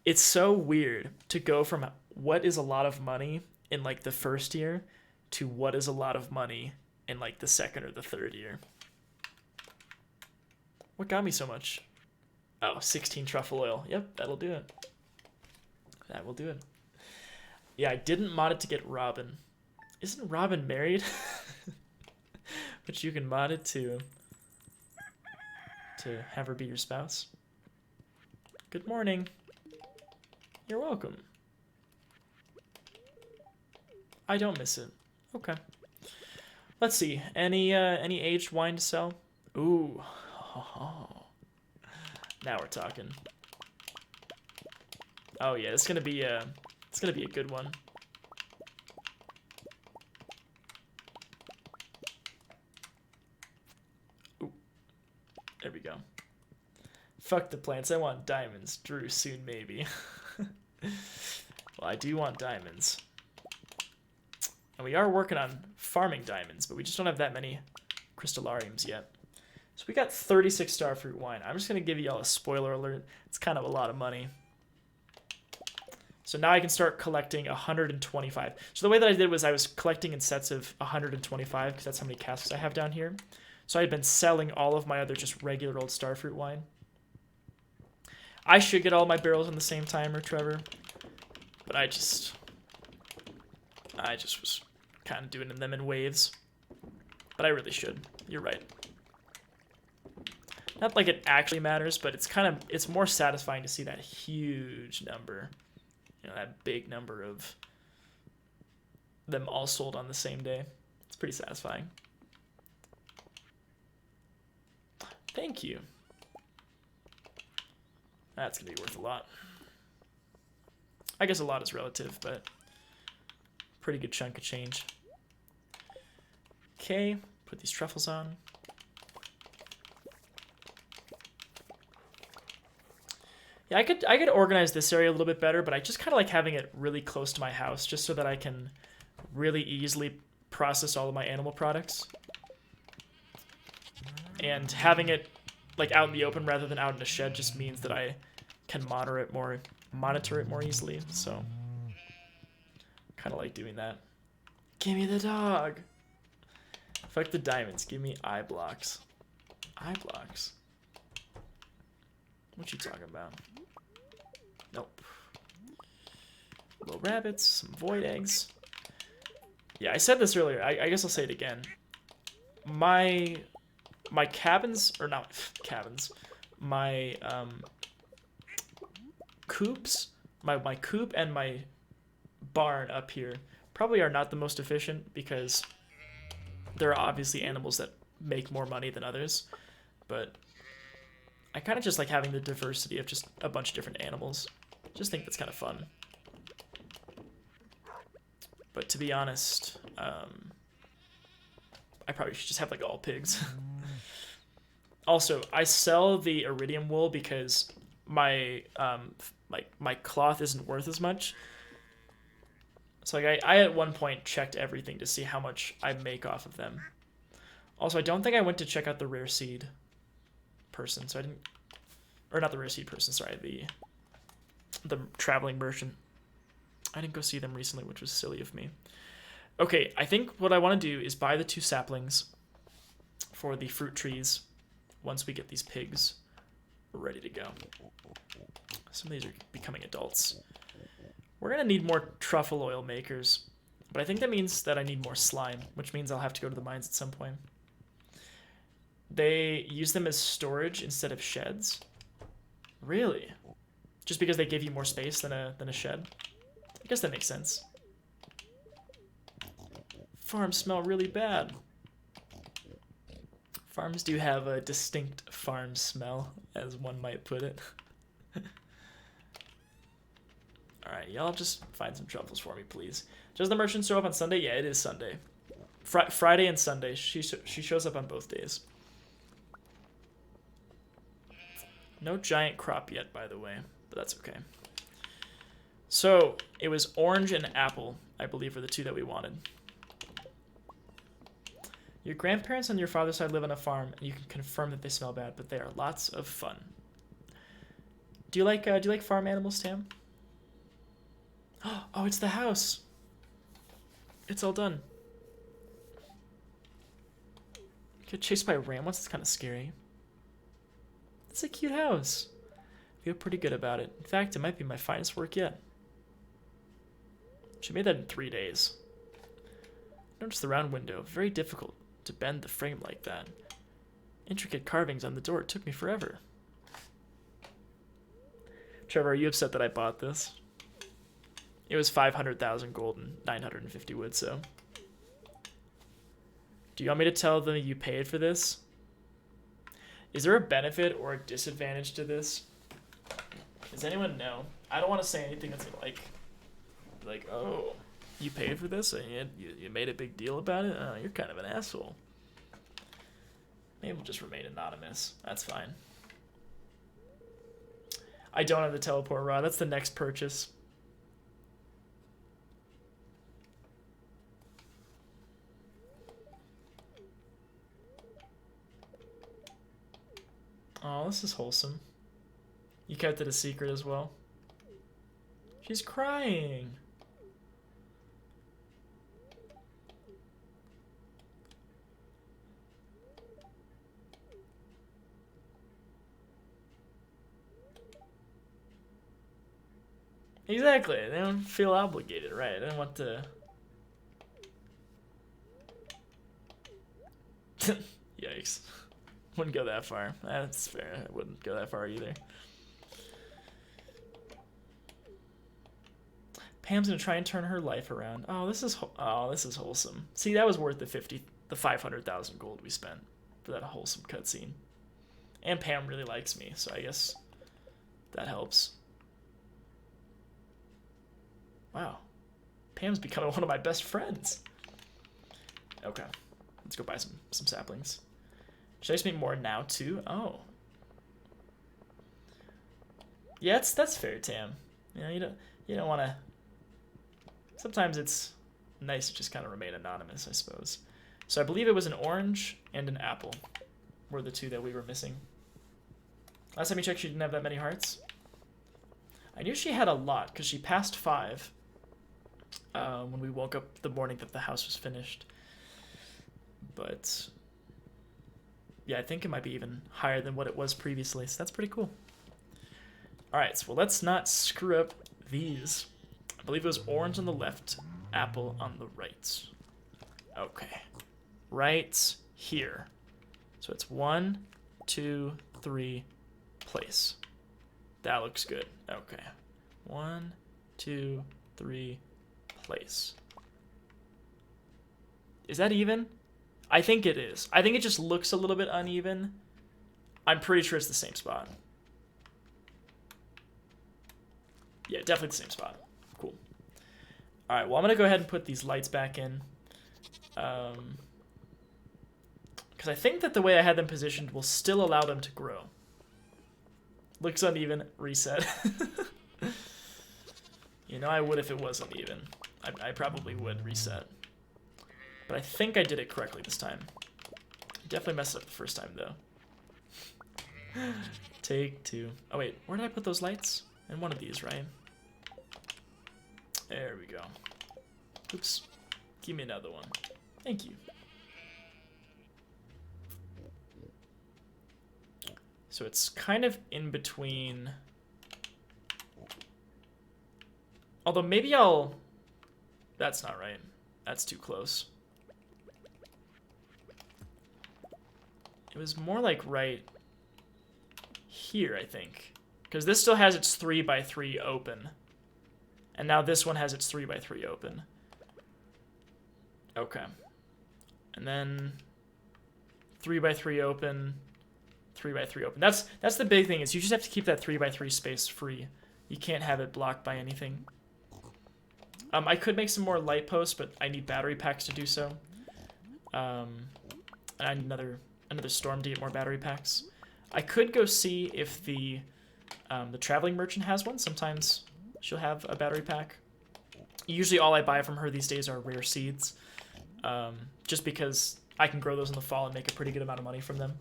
it's so weird to go from what is a lot of money in, like, the first year to what is a lot of money in, like, the second or the third year. What got me so much? Oh, 16 truffle oil. Yep, that'll do it. That will do it. Yeah, I didn't mod it to get Robin. Isn't Robin married? But you can mod it to have her be your spouse. Good morning. You're welcome. I don't miss it. Okay. Let's see. Any aged wine to sell? Ooh. Now we're talking. Oh yeah, it's gonna be a good one. Ooh. There we go. Fuck the plants. I want diamonds. Drew, soon maybe. Well, I do want diamonds. And we are working on farming diamonds, but we just don't have that many crystallariums yet. So we got 36 starfruit wine. I'm just going to give you all a spoiler alert. It's kind of a lot of money. So now I can start collecting 125. So the way that I did was I was collecting in sets of 125 because that's how many casks I have down here. So I had been selling all of my other just regular old starfruit wine. I should get all my barrels in the same timer, Trevor. But I just was kind of doing them in waves. But I really should. You're right. Not like it actually matters, but it's more satisfying to see that huge number. That big number of them all sold on the same day. It's pretty satisfying. Thank you. That's going to be worth a lot. I guess a lot is relative, but pretty good chunk of change. Okay, put these truffles on. Yeah, I could organize this area a little bit better, but I just kind of like having it really close to my house just so that I can really easily process all of my animal products. And having it like out in the open rather than out in a shed just means that I can monitor it more easily. So kind of like doing that. Give me the dog. Fuck the diamonds. Give me eye blocks. Eye blocks. What you talking about? Nope. Little rabbits, some void eggs. Yeah, I said this earlier. I guess I'll say it again. My cabins, or not cabins, my coops, my coop and my barn up here probably are not the most efficient because there are obviously animals that make more money than others, but I kind of just like having the diversity of just a bunch of different animals. Just think that's kind of fun. But to be honest, I probably should just have like all pigs. Also, I sell the iridium wool because my my cloth isn't worth as much. So like I at one point checked everything to see how much I make off of them. Also, I don't think I went to check out the rare seed person, so I didn't, or not the rare seed person, sorry, the traveling merchant. I didn't go see them recently, which was silly of me. Okay, I think what I want to do is buy the 2 saplings for the fruit trees once we get these pigs ready to go. Some of these are becoming adults. We're going to need more truffle oil makers, but I think that means that I need more slime, which means I'll have to go to the mines at some point. They use them as storage instead of sheds. Really? Just because they give you more space than a shed? I guess that makes sense. Farms smell really bad. Farms do have a distinct farm smell, as one might put it. Alright, y'all just find some truffles for me, please. Does the merchant show up on Sunday? Yeah, it is Sunday. Friday and Sunday. She shows up on both days. No giant crop yet, by the way, but that's okay. So, it was orange and apple, I believe, were the 2 that we wanted. Your grandparents on your father's side live on a farm, and you can confirm that they smell bad, but they are lots of fun. Do you like farm animals, Tam? Oh, it's the house. It's all done. Get chased by a ram once. It's kind of scary. It's a cute house. I feel pretty good about it. In fact, it might be my finest work yet. She made that in 3 days. Notice the round window. Very difficult to bend the frame like that. Intricate carvings on the door. It took me forever. Trevor, are you upset that I bought this? It was 500,000 gold and 950 wood, so. Do you want me to tell them you paid for this? Is there a benefit or a disadvantage to this? Does anyone know? I don't want to say anything that's like, oh, you paid for this and you made a big deal about it? Oh, you're kind of an asshole. Maybe we'll just remain anonymous. That's fine. I don't have the teleport rod. That's the next purchase. Oh, this is wholesome. You kept it a secret as well. She's crying. Exactly. They don't feel obligated, right? I didn't want to... Yikes. Wouldn't go that far. That's fair. I wouldn't go that far either. Pam's gonna try and turn her life around. Oh, this is wholesome. See, that was worth the 500,000 gold we spent for that wholesome cutscene. And Pam really likes me, so I guess that helps. Wow, Pam's becoming one of my best friends. Okay, let's go buy some saplings. Should I just make more now too? Oh. Yeah, that's fair, Tam. You know, you don't want to. Sometimes it's nice to just kind of remain anonymous, I suppose. So I believe it was an orange and an apple were the 2 that we were missing. Last time we checked, she didn't have that many hearts. I knew she had a lot because she passed 5 when we woke up the morning that the house was finished. But yeah, I think it might be even higher than what it was previously, so that's pretty cool. Alright, so let's not screw up these. I believe it was orange on the left, apple on the right. Okay. Right here. So it's 1, 2, 3, place. That looks good. Okay. 1, 2, 3, place. Is that even? I think it is. I think it just looks a little bit uneven. I'm pretty sure it's the same spot. Yeah, definitely the same spot. Cool. All right, well, I'm going to go ahead and put these lights back in. Because I think that the way I had them positioned will still allow them to grow. Looks uneven. Reset. You know, I would if it was uneven. I probably would reset. But I think I did it correctly this time. Definitely messed up the first time, though. Take 2. Oh, wait. Where did I put those lights? In one of these, right? There we go. Oops. Give me another one. Thank you. So it's kind of in between. Although maybe I'll... That's not right. That's too close. It was more like right here, I think. Because this still has its 3x3 open. And now this one has its 3x3 open. Okay. And then 3x3 open, 3x3 open. That's the big thing, is you just have to keep that 3x3 space free. You can't have it blocked by anything. I could make some more light posts, but I need battery packs to do so. And I need another storm to get more battery packs. I could go see if the traveling merchant has one. Sometimes she'll have a battery pack. Usually all I buy from her these days are rare seeds. Just because I can grow those in the fall and make a pretty good amount of money from them.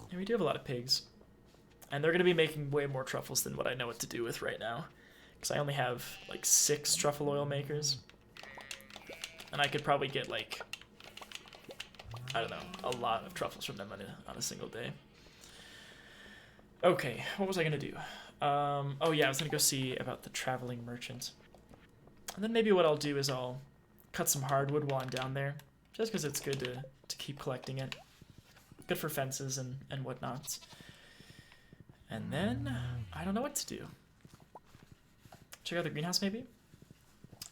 And we do have a lot of pigs. And they're going to be making way more truffles than what I know what to do with right now. Because I only have like 6 truffle oil makers. And I could probably get like, I don't know, a lot of truffles from them on a single day. Okay, what was I going to do? Oh yeah, I was going to go see about the traveling merchant. And then maybe what I'll do is I'll cut some hardwood while I'm down there. Just because it's good to keep collecting it. Good for fences and whatnot. And then, I don't know what to do. Check out the greenhouse maybe?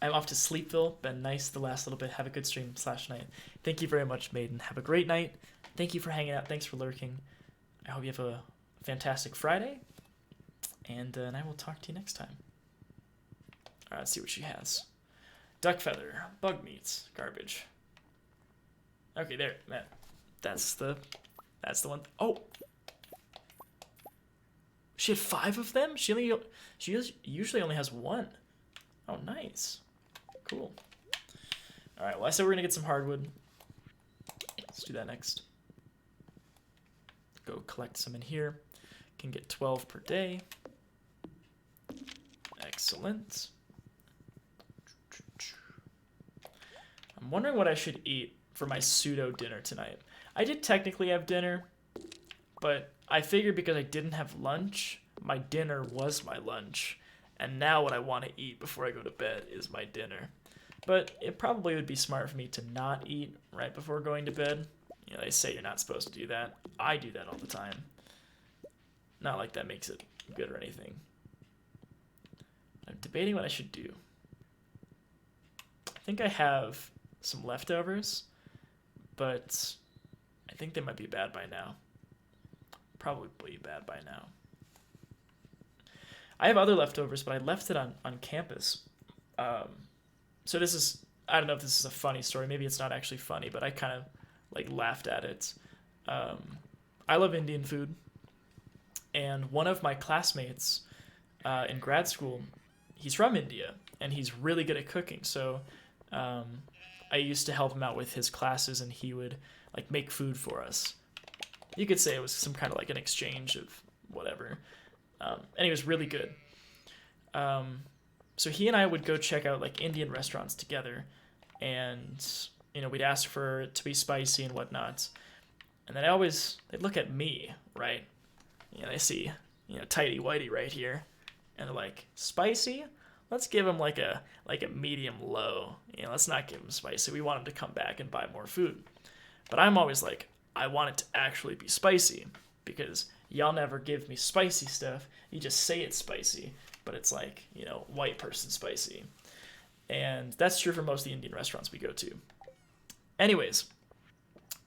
I'm off to Sleepville. Been nice the last little bit. Have a good stream / night. Thank you very much, Maiden. Have a great night. Thank you for hanging out. Thanks for lurking. I hope you have a fantastic Friday. And I will talk to you next time. Alright, let's see what she has. Duck feather, bug meat, garbage. Okay, there. That's the one. Oh! She had 5 of them? She usually only has 1. Oh, nice. Cool. Alright, well, I said we're going to get some hardwood. Let's do that next. Go collect some in here. Can get 12 per day. Excellent. I'm wondering what I should eat for my pseudo dinner tonight. I did technically have dinner, but I figured because I didn't have lunch, my dinner was my lunch. And now what I want to eat before I go to bed is my dinner. But it probably would be smart for me to not eat right before going to bed. You know, they say you're not supposed to do that. I do that all the time. Not like that makes it good or anything. I'm debating what I should do. I think I have some leftovers, but I think they might be bad by now. Probably bad by now. I have other leftovers, but I left it on campus. So this is, I don't know if this is a funny story. Maybe it's not actually funny, but I kind of like laughed at it. I love Indian food. And one of my classmates in grad school, he's from India, and he's really good at cooking. So I used to help him out with his classes, and he would like make food for us. You could say it was some kind of like an exchange of whatever. And he was really good. So he and I would go check out like Indian restaurants together, and you know, we'd ask for it to be spicy and whatnot. And then they'd look at me, right? You know, they see, you know, tighty whitey right here, and they're like, spicy? Let's give him like a medium low. You know, let's not give him spicy. We want him to come back and buy more food. But I'm always like, I want it to actually be spicy, because y'all never give me spicy stuff. You just say it's spicy, but it's like, you know, white person spicy. And that's true for most of the Indian restaurants we go to. Anyways,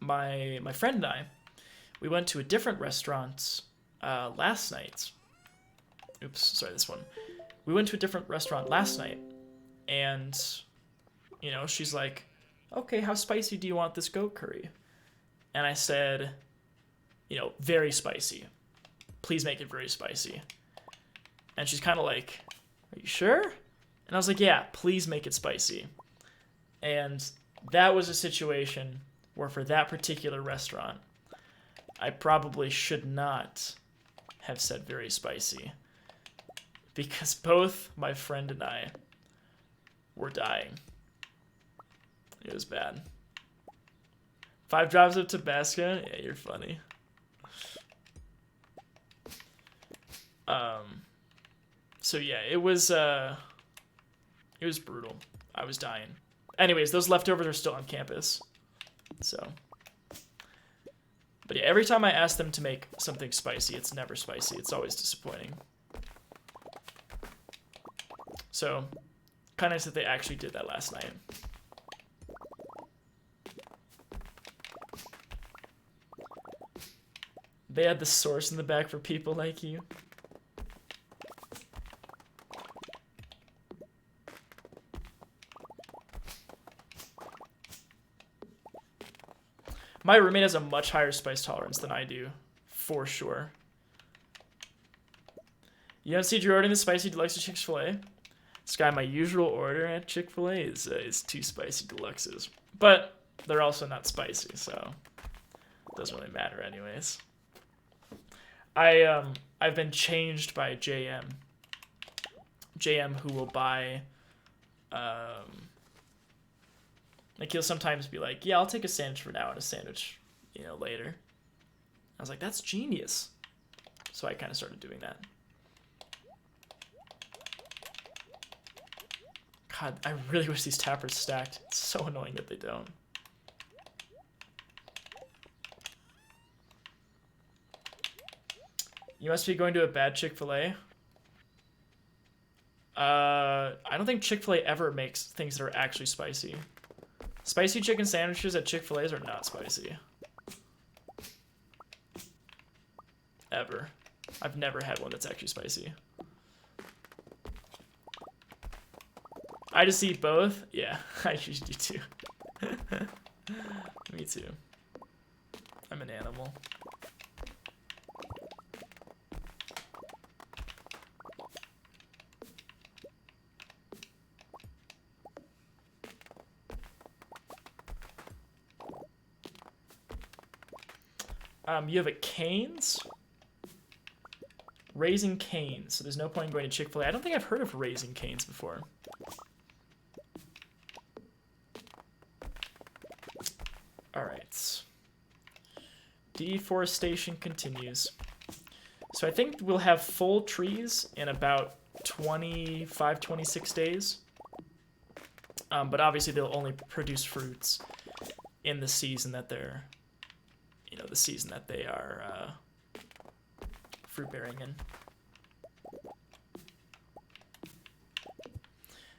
my friend and I, we went to a different restaurant last night. Oops, sorry, this one. We went to a different restaurant last night, and, you know, she's like, okay, how spicy do you want this goat curry? And I said, you know, very spicy. Please make it very spicy. And she's kind of like, are you sure? And I was like, yeah, please make it spicy. And that was a situation where for that particular restaurant, I probably should not have said very spicy. Because both my friend and I were dying. It was bad. 5 drops of Tabasco? Yeah, you're funny. So yeah, it was brutal. I was dying. Anyways, those leftovers are still on campus. So. But yeah, every time I ask them to make something spicy, it's never spicy. It's always disappointing. So, kind of nice that they actually did that last night. They had the source in the back for people like you. My roommate has a much higher spice tolerance than I do, for sure. You don't see Drew ordering the spicy deluxe at Chick-fil-A? Sky, my usual order at Chick-fil-A is 2 spicy deluxes. But they're also not spicy, so it doesn't really matter anyways. I've been changed by JM. JM who will buy like he'll sometimes be like, yeah, I'll take a sandwich for now and a sandwich, you know, later. I was like, that's genius. So I kind of started doing that. God, I really wish these tappers stacked. It's so annoying that they don't. You must be going to a bad Chick-fil-A. I don't think Chick-fil-A ever makes things that are actually spicy. Spicy chicken sandwiches at Chick-fil-A's are not spicy. Ever. I've never had one that's actually spicy. I just eat both? Yeah, I usually do too. Me too. I'm an animal. You have a Cane's? Raising Cane's. So there's no point in going to Chick-fil-A. I don't think I've heard of Raising Cane's before. Alright. Deforestation continues. So I think we'll have full trees in about 25, 26 days. But obviously they'll only produce fruits in the season that they're... You know, the season that they are fruit bearing in.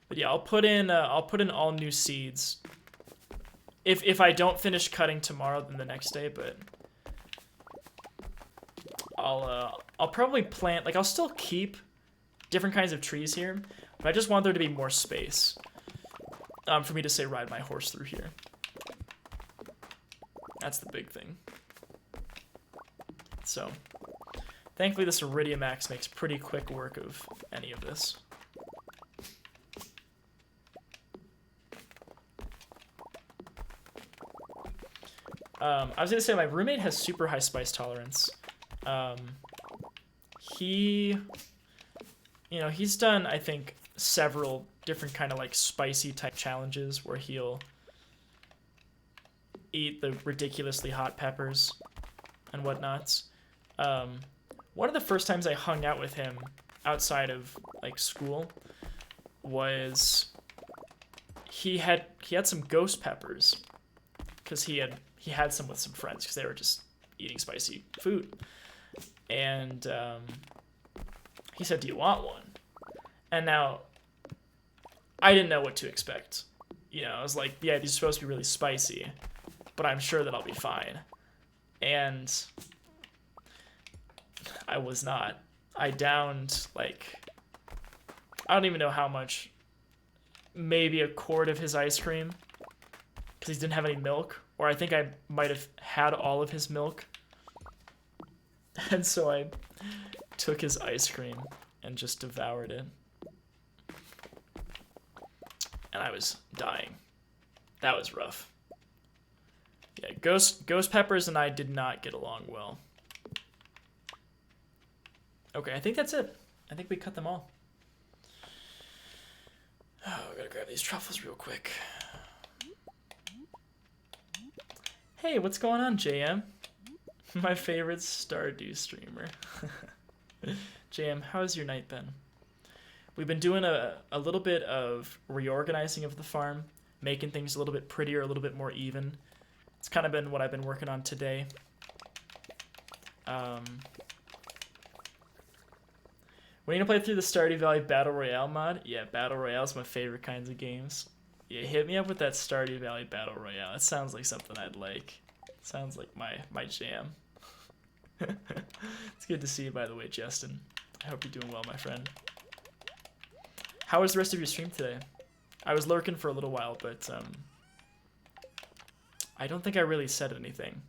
But yeah, I'll put in all new seeds. If I don't finish cutting tomorrow, then the next day. But I'll probably plant, like, I'll still keep different kinds of trees here, but I just want there to be more space for me to say ride my horse through here. That's the big thing. So, thankfully this Iridium Axe makes pretty quick work of any of this. I was going to say my roommate has super high spice tolerance. He, you know, he's done, I think, several different kind of like spicy type challenges where he'll eat the ridiculously hot peppers and whatnots. One of the first times I hung out with him outside of like school was he had some ghost peppers because he had some with some friends because they were just eating spicy food, and he said, "Do you want one?" And now I didn't know what to expect. You know, I was like, "Yeah, these are supposed to be really spicy, but I'm sure that I'll be fine." And I was not. I downed, like, I don't even know how much. Maybe a quart of his ice cream. Because he didn't have any milk. Or I think I might have had all of his milk. And so I took his ice cream and just devoured it. And I was dying. That was rough. Yeah, Ghost Peppers and I did not get along well. Okay, I think that's it. I think we cut them all. Oh, I gotta grab these truffles real quick. Hey, what's going on, JM? My favorite Stardew streamer. JM, how's your night been? We've been doing a little bit of reorganizing of the farm, making things a little bit prettier, a little bit more even. It's kind of been what I've been working on today. We need to play through the Stardew Valley Battle Royale mod. Yeah, Battle Royale is my favorite kinds of games. Yeah, hit me up with that Stardew Valley Battle Royale. That sounds like something I'd like. Sounds like my jam. It's good to see you, by the way, Justin. I hope you're doing well, my friend. How was the rest of your stream today? I was lurking for a little while, but I don't think I really said anything.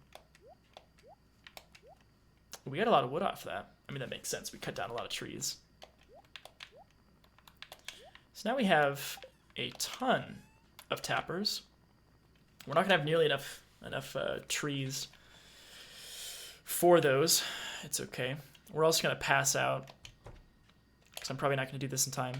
We got a lot of wood off that. I mean, that makes sense. We cut down a lot of trees. So now we have a ton of tappers. We're not going to have nearly enough trees for those. It's okay. We're also going to pass out, because I'm probably not going to do this in time.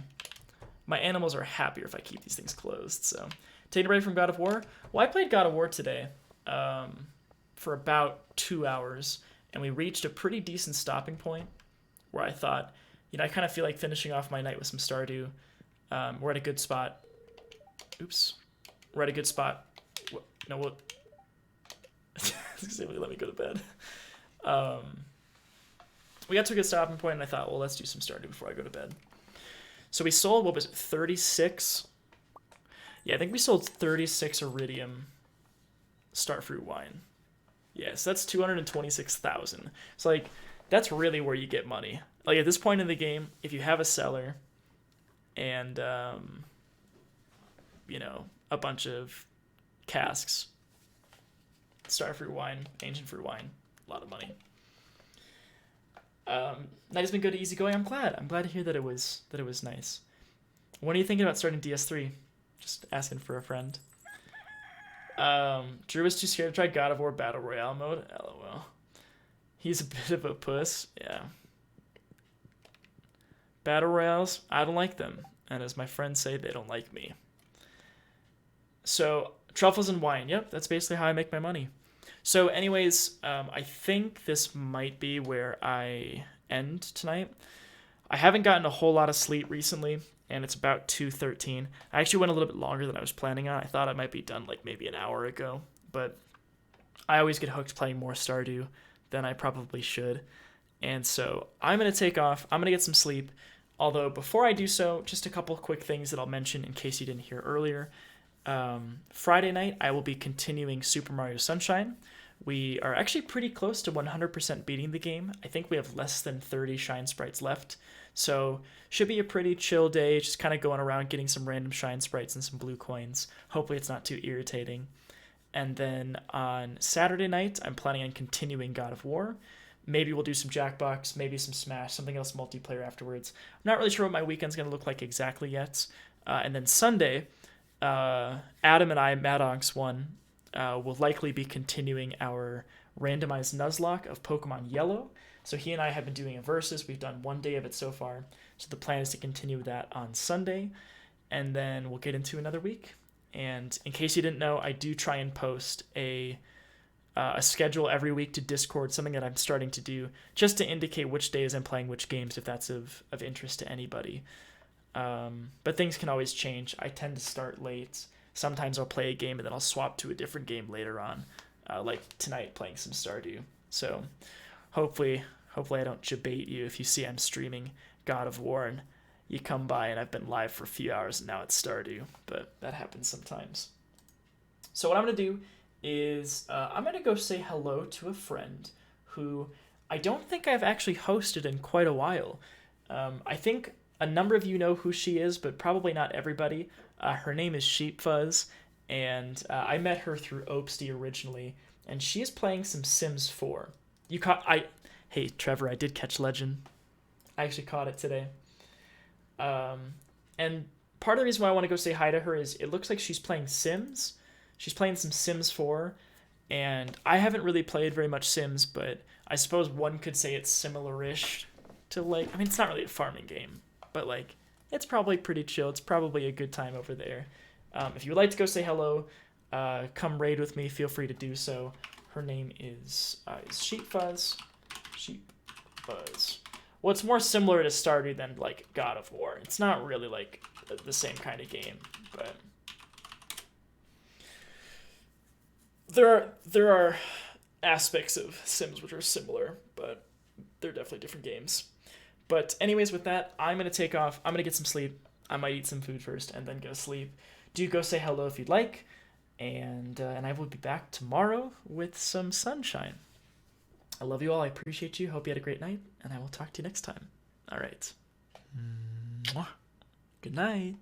My animals are happier if I keep these things closed. So, taking a break from God of War. Well, I played God of War today for about 2 hours, and we reached a pretty decent stopping point where I thought, you know, I kind of feel like finishing off my night with some Stardew. We're at a good spot. Oops. We're at a good spot. No, what? Let me go to bed. We got to a good stopping point, and I thought, well, let's do some Stardew before I go to bed. So we sold, what was it, 36? Yeah, I think we sold 36 Iridium Starfruit wine. Yeah, so that's 226,000. So, like, that's really where you get money. Like, at this point in the game, if you have a cellar and, you know, a bunch of casks, Starfruit wine, ancient fruit wine, a lot of money. Night has been good, easygoing. I'm glad to hear that it was nice. When are you thinking about starting DS3? Just asking for a friend. Drew was too scared to try God of War Battle Royale mode. LOL. He's a bit of a puss. Yeah. Battle Royales, I don't like them. And as my friends say, they don't like me. So, truffles and wine. Yep, that's basically how I make my money. So anyways, I think this might be where I end tonight. I haven't gotten a whole lot of sleep recently, and it's about 2:13. I actually went a little bit longer than I was planning on. I thought I might be done like maybe an hour ago, but I always get hooked playing more Stardew than I probably should. And so I'm going to take off. I'm going to get some sleep. Although before I do so, just a couple quick things that I'll mention in case you didn't hear earlier. Friday night, I will be continuing Super Mario Sunshine. We are actually pretty close to 100% beating the game. I think we have less than 30 shine sprites left. So should be a pretty chill day, just kind of going around getting some random shine sprites and some blue coins. Hopefully it's not too irritating. And then on Saturday night, I'm planning on continuing God of War. Maybe we'll do some Jackbox, maybe some Smash, something else multiplayer afterwards. I'm not really sure what my weekend's going to look like exactly yet. And then Sunday, Adam and I, Maddox1, will likely be continuing our randomized Nuzlocke of Pokemon Yellow. So he and I have been doing a versus. We've done 1 day of it so far. So the plan is to continue that on Sunday. And then we'll get into another week. And in case you didn't know, I do try and post a schedule every week to Discord, something that I'm starting to do just to indicate which days I'm playing which games, if that's of interest to anybody. But things can always change. I tend to start late. Sometimes I'll play a game and then I'll swap to a different game later on, like tonight playing some Stardew. So hopefully I don't debate you if you see I'm streaming God of War and you come by and I've been live for a few hours and now it's Stardew, but that happens sometimes. So what I'm going to do is I'm going to go say hello to a friend who I don't think I've actually hosted in quite a while. I think a number of you know who she is, but probably not everybody. Her name is Sheep Fuzz, and I met her through Opsty originally, and she is playing some Sims 4. You caught I Hey Trevor, I did catch Legend. I actually caught it today. And part of the reason why I want to go say hi to her is it looks like she's playing Sims. She's playing some Sims 4, and I haven't really played very much Sims, but I suppose one could say it's similar-ish to, like, I mean, it's not really a farming game, but, like, it's probably pretty chill. It's probably a good time over there. If you would like to go say hello, come raid with me, feel free to do so. Her name is Sheep Fuzz. Sheep Fuzz. Well, it's more similar to Stardew than, like, God of War. It's not really, like, the same kind of game, but there are aspects of Sims which are similar, but they're definitely different games. But anyways, with that, I'm going to take off. I'm going to get some sleep. I might eat some food first and then go sleep. Do go say hello if you'd like, and I will be back tomorrow with some sunshine. I love you all. I appreciate you. Hope you had a great night, and I will talk to you next time. All right. Mwah. Good night.